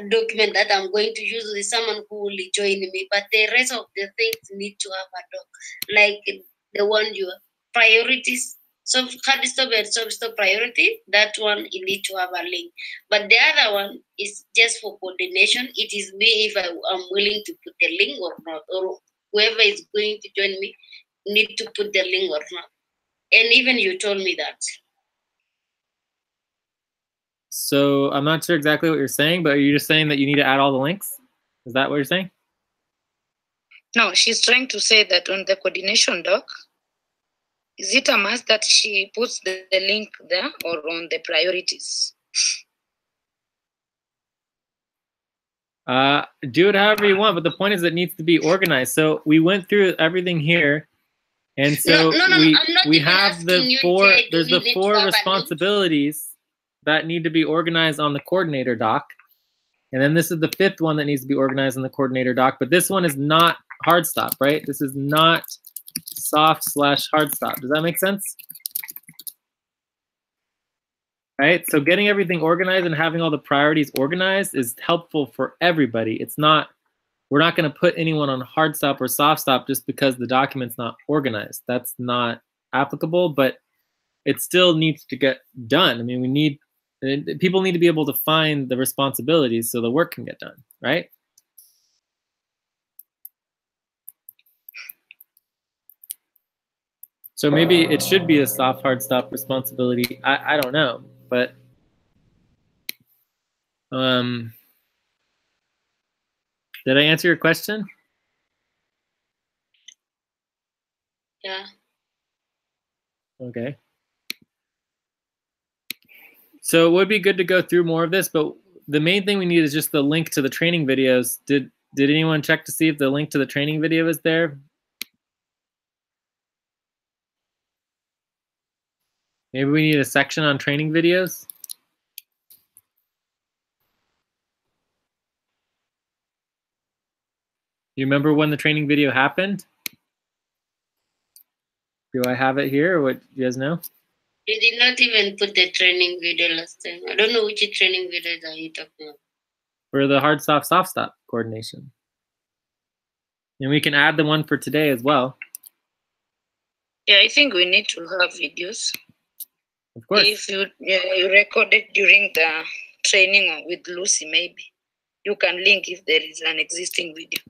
document that I'm going to use with someone who will join me. But the rest of the things need to have a doc, like the one you priorities. So hard stop and soft stop priority, that one you need to have a link. But the other one is just for coordination. It is me if I'm willing to put the link or not, or whoever is going to join me need to put the link or not. And even you told me that. So I'm not sure exactly what you're saying, but are you just saying that you need to add all the links? Is that what you're saying? No, she's trying to say that on the coordination doc, is it a must that she puts the link there or on the priorities? Do it however you want, but the point is it needs to be organized. So we went through everything here, and so we have the 4. There's the 4 responsibilities that need to be organized on the coordinator doc, and then this is the 5th one that needs to be organized on the coordinator doc. But this one is not hard stop, right? This is not soft/hard stop. Does that make sense? Right, so getting everything organized and having all the priorities organized is helpful for everybody. It's not, we're not going to put anyone on hard stop or soft stop just because the document's not organized. That's not applicable, but it still needs to get done. I mean, people need to be able to find the responsibilities so the work can get done, right? So maybe it should be a soft hard stop responsibility. I don't know, but did I answer your question? Yeah. Okay. So it would be good to go through more of this, but the main thing we need is just the link to the training videos. Did anyone check to see if the link to the training video is there? Maybe we need a section on training videos. You remember when the training video happened? Do I have it here, or what, you guys know? You did not even put the training video last time. I don't know which training video are you talking about. For the hard stop, soft stop coordination. And we can add the one for today as well. Yeah, I think we need to have videos. Of course. If you record it during the training with Lucy, maybe you can link if there is an existing video.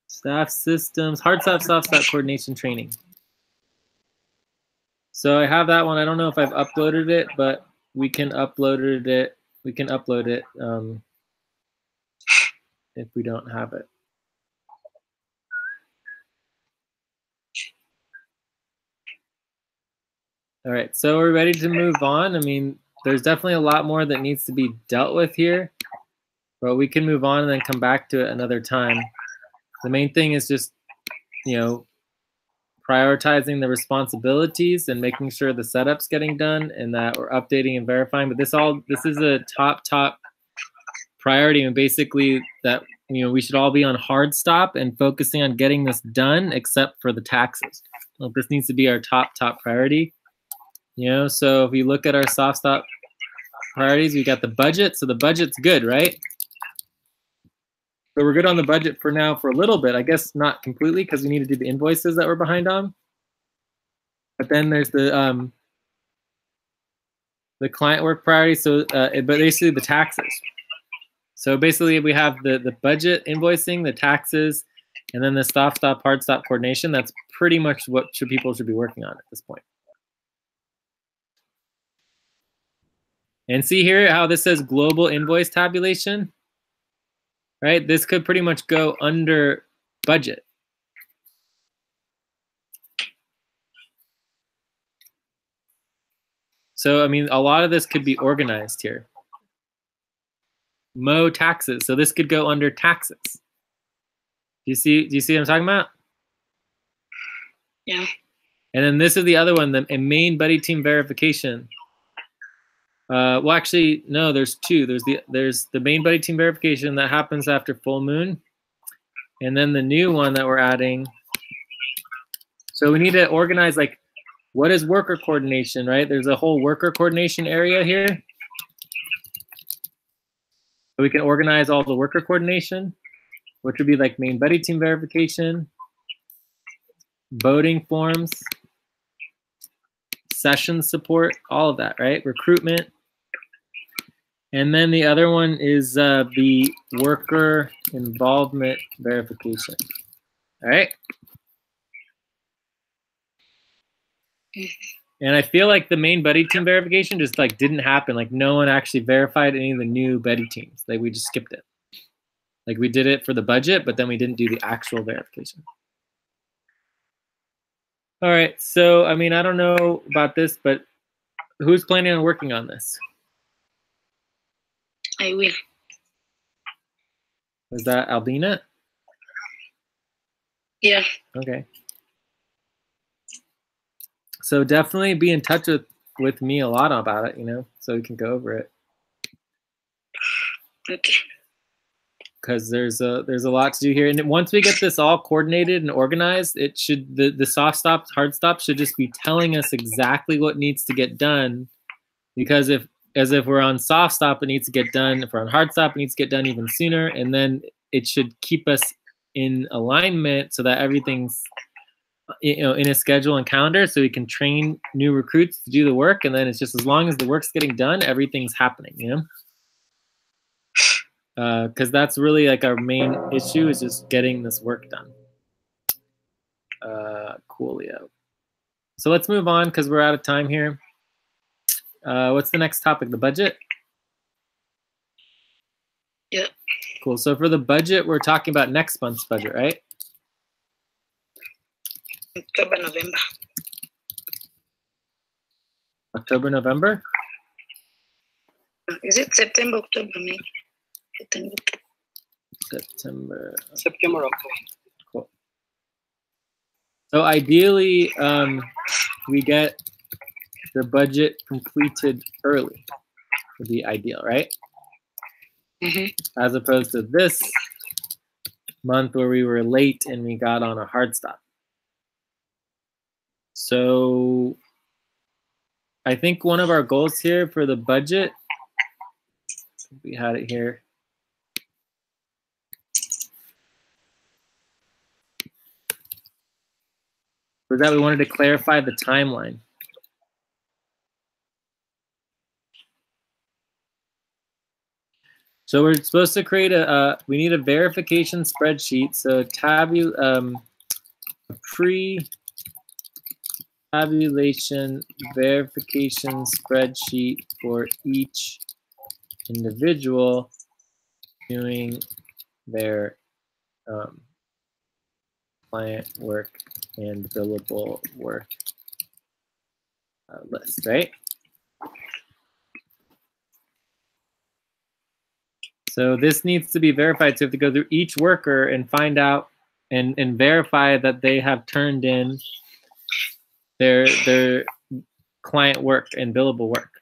Staff systems, hard stop, soft stop coordination training. So I have that one. I don't know if I've uploaded it, but we can upload it. We can upload it if we don't have it. All right, so we're ready to move on. I mean, there's definitely a lot more that needs to be dealt with here, but we can move on and then come back to it another time. The main thing is just, you know, prioritizing the responsibilities and making sure the setup's getting done and that we're updating and verifying. But this is a top priority, and basically that, you know, we should all be on hard stop and focusing on getting this done, except for the taxes. Well, this needs to be our top priority. You know, so if you look at our soft stop priorities, we got the budget. So the budget's good, right? So we're good on the budget for now for a little bit. I guess not completely because we need to do the invoices that we're behind on. But then there's the client work priority. So, but basically the taxes. So basically we have the budget invoicing, the taxes, and then the soft stop, hard stop coordination. That's pretty much what people should be working on at this point. And see here how this says global invoice tabulation, right? This could pretty much go under budget. So, I mean, a lot of this could be organized here. Mo taxes. So this could go under taxes. Do you see what I'm talking about? Yeah. And then this is the other one, the main buddy team verification. Well, actually, no, there's two. There's the main buddy team verification that happens after full moon. And then the new one that we're adding. So we need to organize, like, what is worker coordination, right? There's a whole worker coordination area here. So we can organize all the worker coordination, which would be like main buddy team verification, voting forms, session support, all of that, right? Recruitment. And then the other one is the worker involvement verification. All right. And I feel like the main buddy team verification just like didn't happen. Like no one actually verified any of the new buddy teams. Like we just skipped it. Like we did it for the budget, but then we didn't do the actual verification. All right. So, I mean, I don't know about this, but who's planning on working on this? I will. Was that Albina? Yeah. Okay. So definitely be in touch with me a lot about it, you know. so we can go over it. Okay. Because there's a lot to do here, and once we get this all coordinated and organized, it should the soft stop, hard stop should just be telling us exactly what needs to get done. Because if we're on soft stop, it needs to get done. If we're on hard stop, it needs to get done even sooner, and then it should keep us in alignment so that everything's in a schedule and calendar, so we can train new recruits to do the work, and then it's just as long as the work's getting done, everything's happening, because that's really like our main issue, is just getting this work done. Coolio. So let's move on because we're out of time here. What's the next topic? The budget? Yeah. Cool. So for the budget, we're talking about next month's budget, right? October, November. October, November? Is it September, October, May? September. September, October. Cool. So ideally, we get the budget completed early would be ideal, right? Mm-hmm. As opposed to this month where we were late and we got on a hard stop. So I think one of our goals here for the budget, we had it here. Was that we wanted to clarify the timeline. So we're supposed to create we need a verification spreadsheet. So pre-tabulation verification spreadsheet for each individual doing their client work and billable work list, right? So this needs to be verified. So you have to go through each worker and find out and verify that they have turned in their client work and billable work.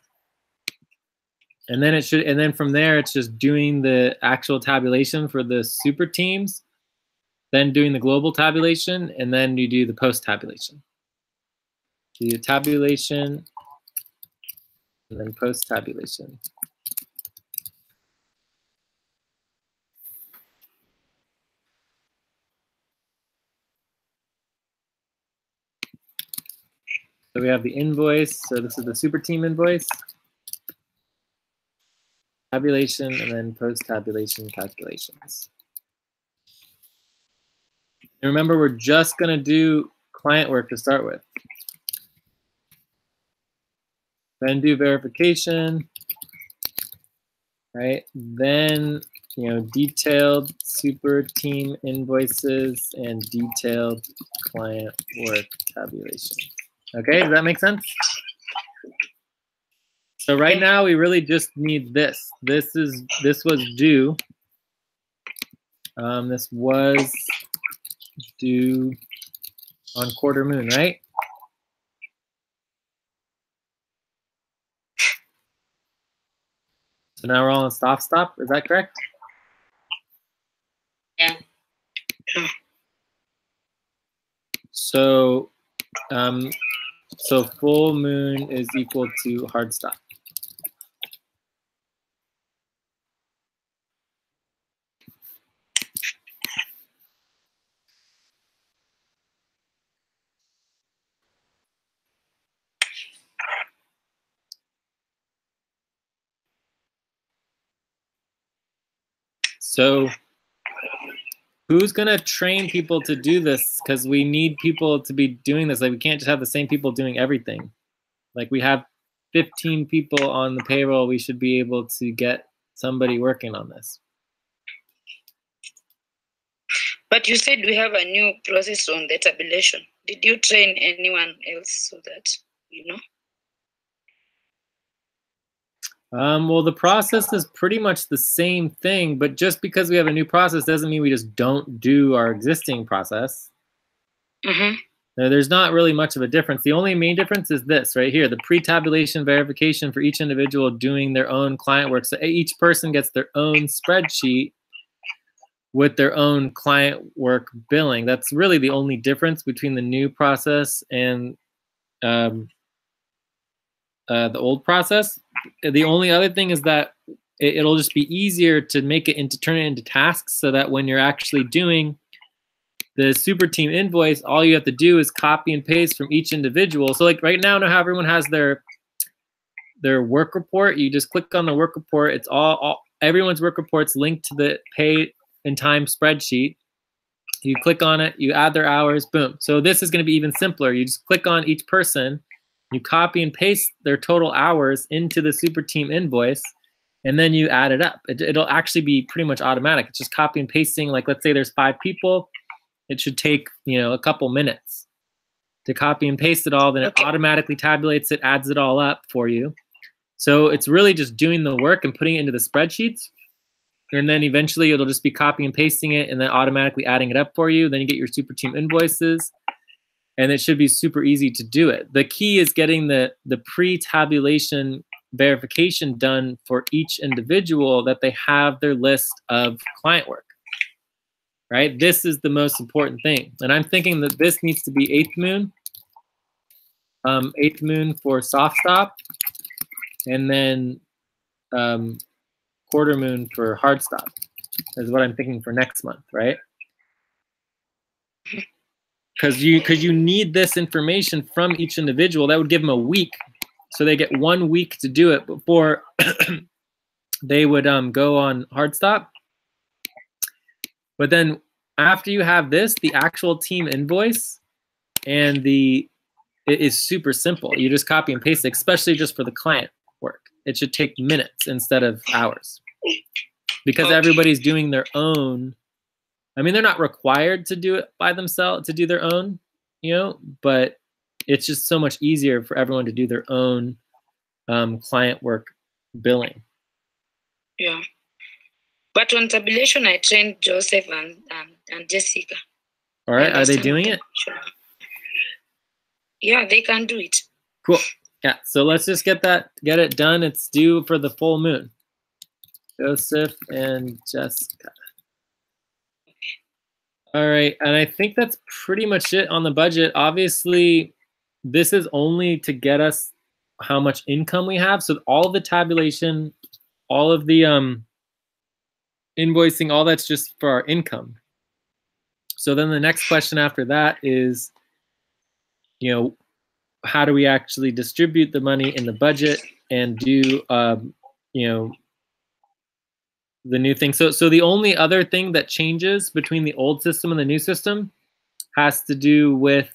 And then from there, it's just doing the actual tabulation for the super teams, then doing the global tabulation, and then you do the post tabulation. Do the tabulation and then post tabulation. So we have the invoice. So this is the super team invoice. Tabulation and then post-tabulation calculations. And remember, we're just going to do client work to start with. Then do verification, right? Then, detailed super team invoices and detailed client work tabulation. Okay, does that make sense? So right now we really just need this. This was due. This was due on quarter moon, right? So now we're all on stop. Is that correct? Yeah. So full moon is equal to hard stop. So who's going to train people to do this? Because we need people to be doing this. Like, we can't just have the same people doing everything. Like, we have 15 people on the payroll. We should be able to get somebody working on this. But you said we have a new process on the tabulation. Did you train anyone else so that you know? Well, the process is pretty much the same thing, but just because we have a new process doesn't mean we just don't do our existing process. Mm-hmm. Now, there's not really much of a difference. The only main difference is this right here, the pre-tabulation verification for each individual doing their own client work. So each person gets their own spreadsheet with their own client work billing. That's really the only difference between the new process and the old process. The only other thing is that it'll just be easier to turn it into tasks, so that when you're actually doing the super team invoice, all you have to do is copy and paste from each individual. So like right now how everyone has their work report, you just click on the work report. It's all everyone's work report's linked to the pay and time spreadsheet. You click on it, you add their hours, boom. So this is going to be even simpler. You just click on each person, you copy and paste their total hours into the super team invoice, and then you add it up. It'll actually be pretty much automatic. It's just copy and pasting. Like let's say there's 5 people. It should take, a couple minutes to copy and paste it all. Then it automatically tabulates it, adds it all up for you. So it's really just doing the work and putting it into the spreadsheets. And then eventually it'll just be copying and pasting it and then automatically adding it up for you. Then you get your super team invoices, and it should be super easy to do it. The key is getting the pre-tabulation verification done for each individual, that they have their list of client work, right? This is the most important thing. And I'm thinking that this needs to be 8th moon, 8th moon for soft stop, and then quarter moon for hard stop is what I'm thinking for next month, right? Because you need this information from each individual. That would give them a week, so they get 1 week to do it before they would go on hard stop. But then after you have this, the actual team invoice and it is super simple. You just copy and paste it, especially just for the client work. It should take minutes instead of hours, because everybody's doing their own. I mean, they're not required to do it by themselves, to do their own, but it's just so much easier for everyone to do their own client work billing. Yeah. But on tabulation, I trained Joseph and Jessica. All right. Are they doing it? Yeah, they can do it. Cool. Yeah. So let's just get it done. It's due for the full moon. Joseph and Jessica. All right. And I think that's pretty much it on the budget. Obviously, this is only to get us how much income we have. So all of the tabulation, all of the invoicing, all that's just for our income. So then the next question after that is, how do we actually distribute the money in the budget and do, the new thing. So the only other thing that changes between the old system and the new system has to do with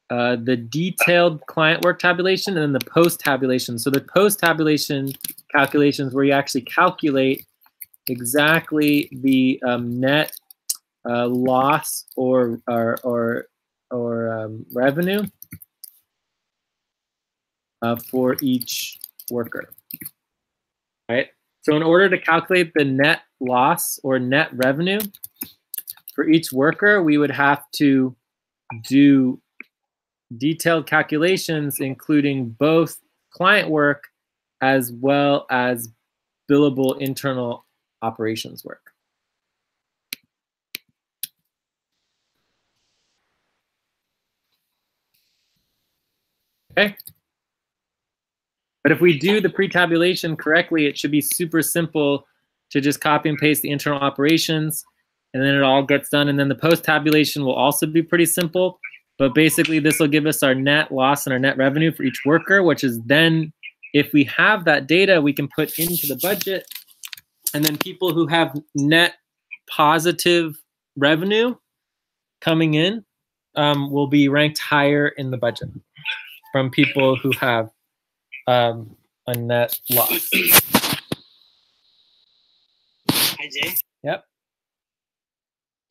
the detailed client work tabulation and then the post-tabulation. So the post-tabulation calculations where you actually calculate exactly the net loss or revenue for each worker, right? So in order to calculate the net loss or net revenue for each worker, we would have to do detailed calculations, including both client work as well as billable internal operations work. Okay. But if we do the pre-tabulation correctly, it should be super simple to just copy and paste the internal operations, and then it all gets done. And then the post-tabulation will also be pretty simple. But basically, this will give us our net loss and our net revenue for each worker, which is then, if we have that data, we can put into the budget. And then people who have net positive revenue coming in will be ranked higher in the budget from people who have a net loss. Hi, Jay. Yep.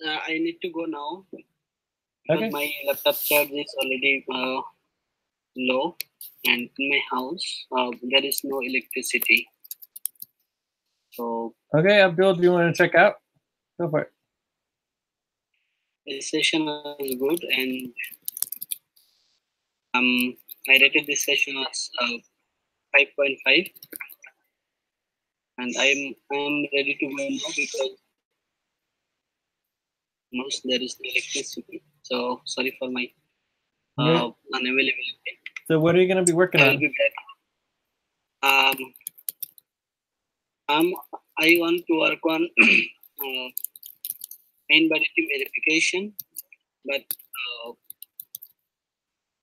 I need to go now. Okay. My laptop charge is already low, and in my house there is no electricity. So. Okay, Abdul, do you want to check out? Go for it. The session is good, and I rated this session as 5.5, and I'm ready to go now because most there is no electricity. So sorry for my unavailability. So what are you going to be working I'll on? be back. I want to work on main validity verification, but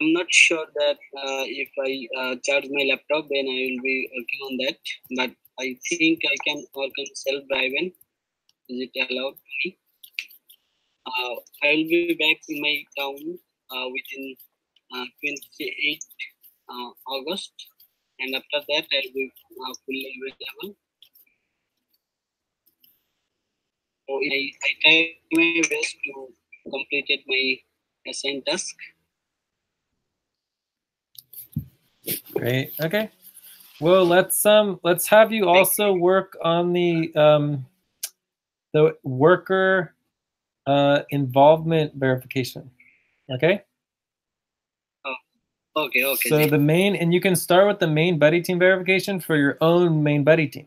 I'm not sure that if I charge my laptop, then I will be working on that. But I think I can work on self-driven. Is it allowed to me? I will be back in my town within 28 August, and after that I'll be fully available. So I try my best to complete my assigned task. Great. Okay. Well, let's have you also work on the worker involvement verification. Okay. Okay. So the main, and you can start with the main buddy team verification for your own main buddy team,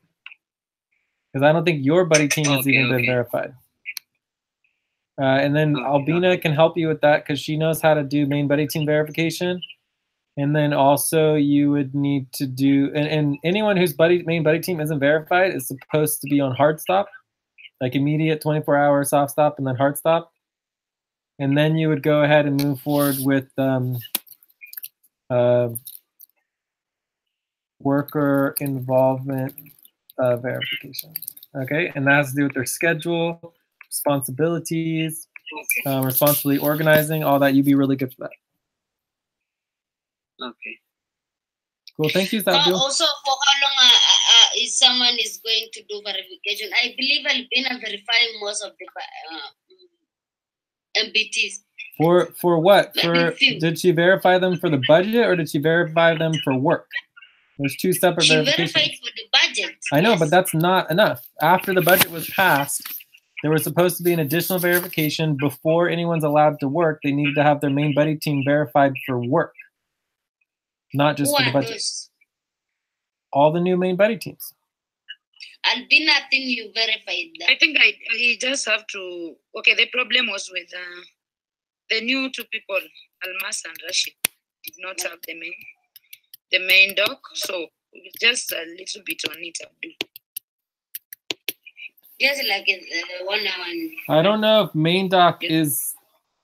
because I don't think your buddy team has even been verified. And then Albina can help you with that because she knows how to do main buddy team verification. And then also you would need to do, and anyone whose main buddy team isn't verified is supposed to be on hard stop, like immediate 24-hour soft stop and then hard stop. And then you would go ahead and move forward with worker involvement verification. Okay, and that has to do with their schedule, responsibilities, responsibly organizing, all that. You'd be really good for that. Okay. Cool. Thank you, Abdul. Also, for how long is someone is going to do verification? I believe Albina verifying most of the MBTs. For what? Did she verify them for the budget or did she verify them for work? There's two separate verifications. She verified for the budget. I know, but that's not enough. After the budget was passed, there was supposed to be an additional verification before anyone's allowed to work. They needed to have their main buddy team verified for work, not just for the budget. Those? All the new main buddy teams. Albina, I think you verified that. I think he just have to. Okay, the problem was with the new two people, Almas and Rashid, did not have the main doc, so just a little bit on it, Abdul. Just like 1 hour. I don't know if main doc is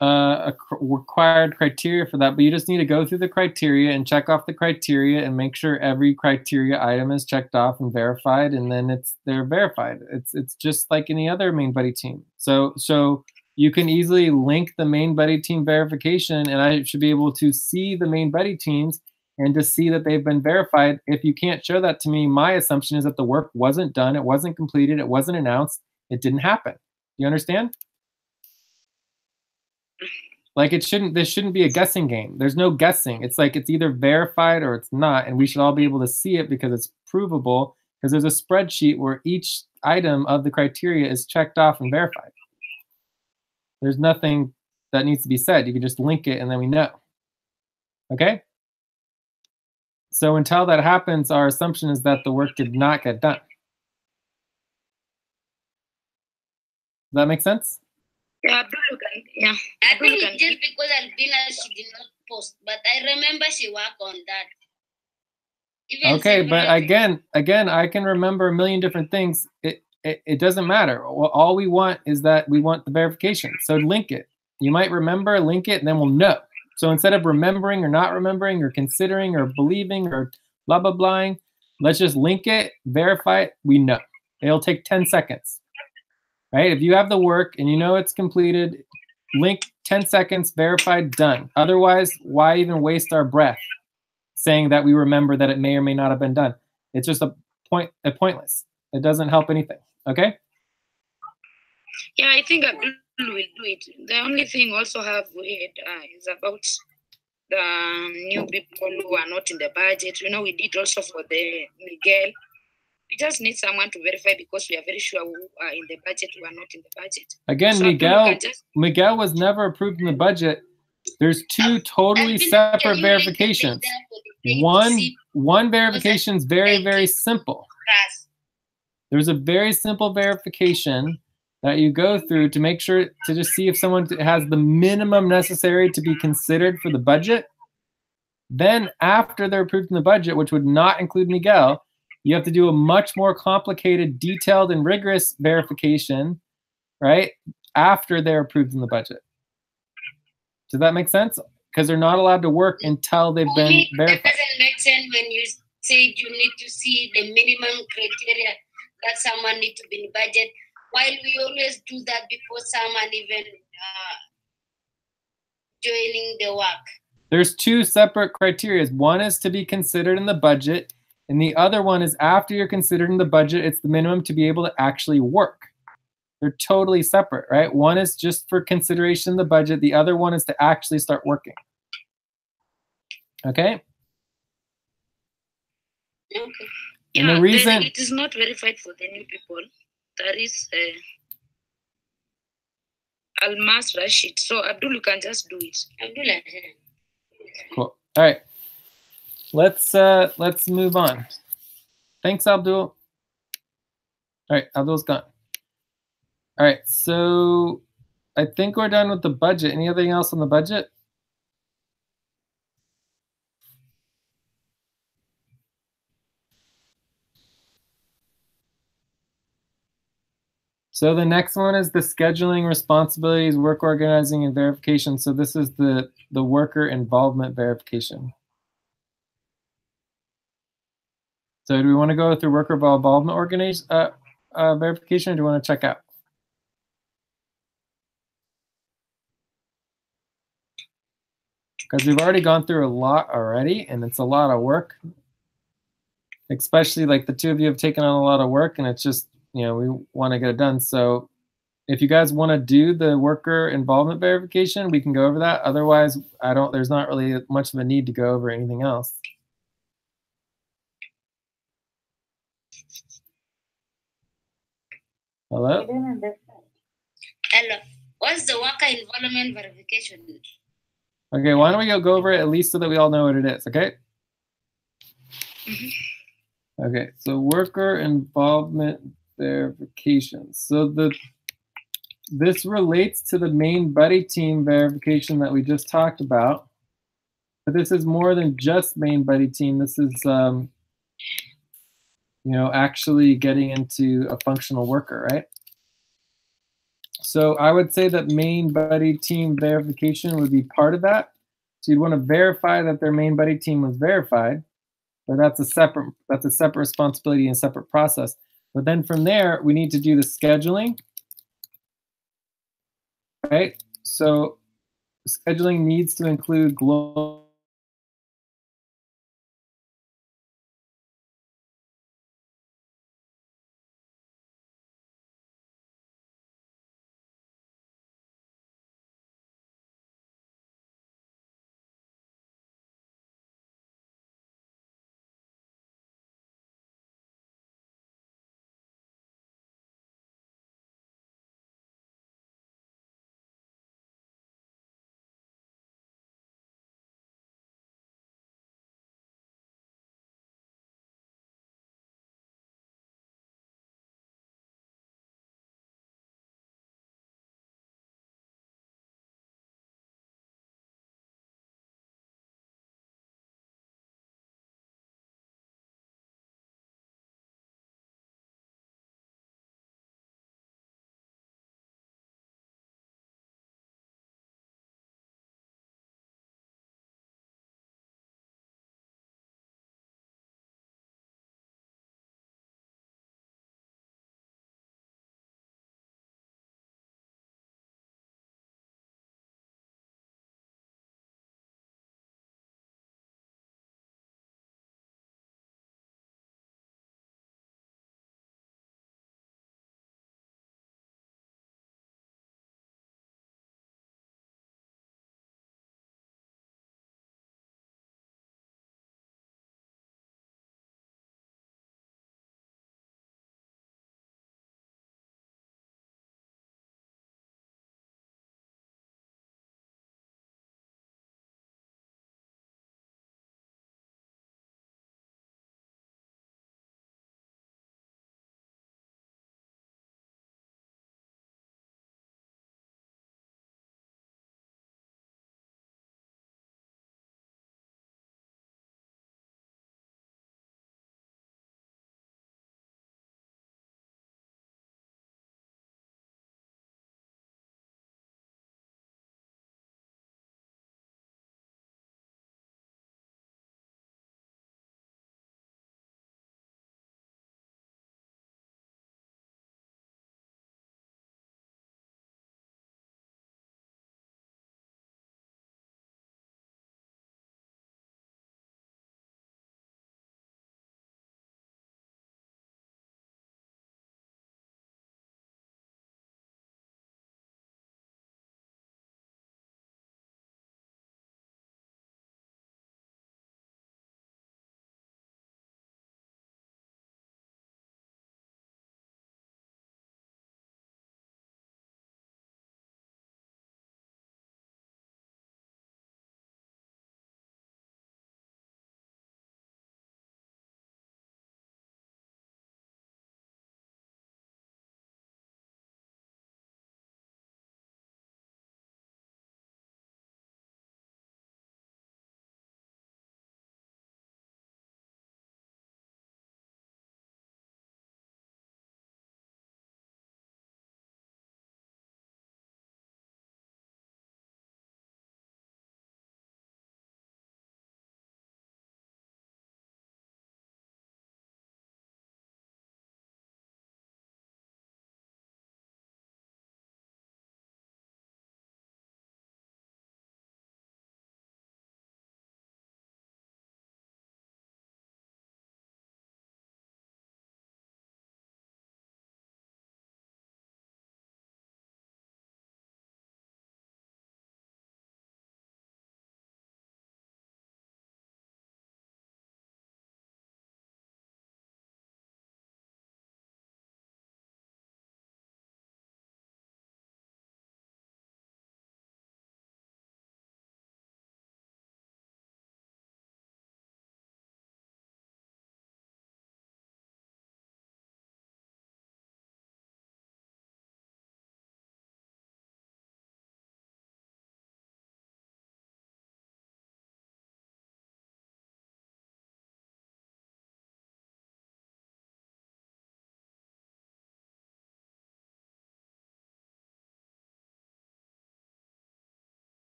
a required criteria for that, but you just need to go through the criteria and check off the criteria and make sure every criteria item is checked off and verified, and then they're verified. It's just like any other main buddy team. So you can easily link the main buddy team verification, and I should be able to see the main buddy teams and to see that they've been verified. If you can't show that to me, my assumption is that the work wasn't done, it wasn't completed, it wasn't announced, it didn't happen. You understand? Like this shouldn't be a guessing game. There's no guessing. It's like it's either verified or it's not, and we should all be able to see it because it's provable, because there's a spreadsheet where each item of the criteria is checked off and verified. There's nothing that needs to be said. You can just link it and then we know. Okay? So until that happens, our assumption is that the work did not get done. Does that make sense? Yeah, yeah. I think just because Albina, she did not post, but I remember she worked on that. Okay, but again, I can remember a million different things. It doesn't matter. All we want is that we want the verification. So link it. You might remember, link it, and then we'll know. So instead of remembering or not remembering or considering or believing or blah, blah, blahing, let's just link it, verify it, we know. It'll take 10 seconds, right? If you have the work and you know it's completed, link 10 seconds, verified, done. Otherwise, why even waste our breath saying that we remember that it may or may not have been done? It's just pointless. It doesn't help anything, okay? Yeah, I think Abdul will do it. The only thing also have weird is about the new people who are not in the budget. You know, we did also for the Miguel. We just need someone to verify because we are very sure who are in the budget, who are not in the budget. Again, so Miguel was never approved in the budget There's two totally separate verifications. One verification is very, very simple. There's a very simple verification that you go through to make sure to just see if someone has the minimum necessary to be considered for the budget. Then after they're approved in the budget, which would not include Miguel, you have to do a much more complicated, detailed, and rigorous verification, right? After they're approved in the budget. Does that make sense? Because they're not allowed to work until they've been verified. It doesn't make sense when you say you need to see the minimum criteria that someone needs to be in budget, while we always do that before someone even joining the work. There's two separate criteria. One is to be considered in the budget, and the other one is after you're considered in the budget, it's the minimum to be able to actually work. They're totally separate, right? One is just for consideration in the budget. The other one is to actually start working. Okay? Okay. And the reason it is not verified for the new people. There is Almas Rashid. So Abdul, you can just do it. Abdullah. Cool. All right. Let's move on. Thanks, Abdul. All right, Abdul's gone. All right, so I think we're done with the budget. Anything else on the budget? So the next one is the scheduling, responsibilities, work organizing, and verification. So this is the worker involvement verification. So do we want to go through worker involvement verification, or do we want to check out? Because we've already gone through a lot already, and it's a lot of work. Especially like the two of you have taken on a lot of work, and it's just, you know, we want to get it done. So if you guys want to do the worker involvement verification, we can go over that. Otherwise, there's not really much of a need to go over anything else. Hello? I don't understand. Hello. What's the worker involvement verification? Okay, why don't we go over it at least so that we all know what it is, okay? Okay, so worker involvement verification. So this relates to the main buddy team verification that we just talked about. But this is more than just main buddy team. This is, you know, actually getting into a functional worker, right? So I would say that main buddy team verification would be part of that. So you'd want to verify that their main buddy team was verified, but that's a separate responsibility and separate process. But then from there, we need to do the scheduling, right? So scheduling needs to include global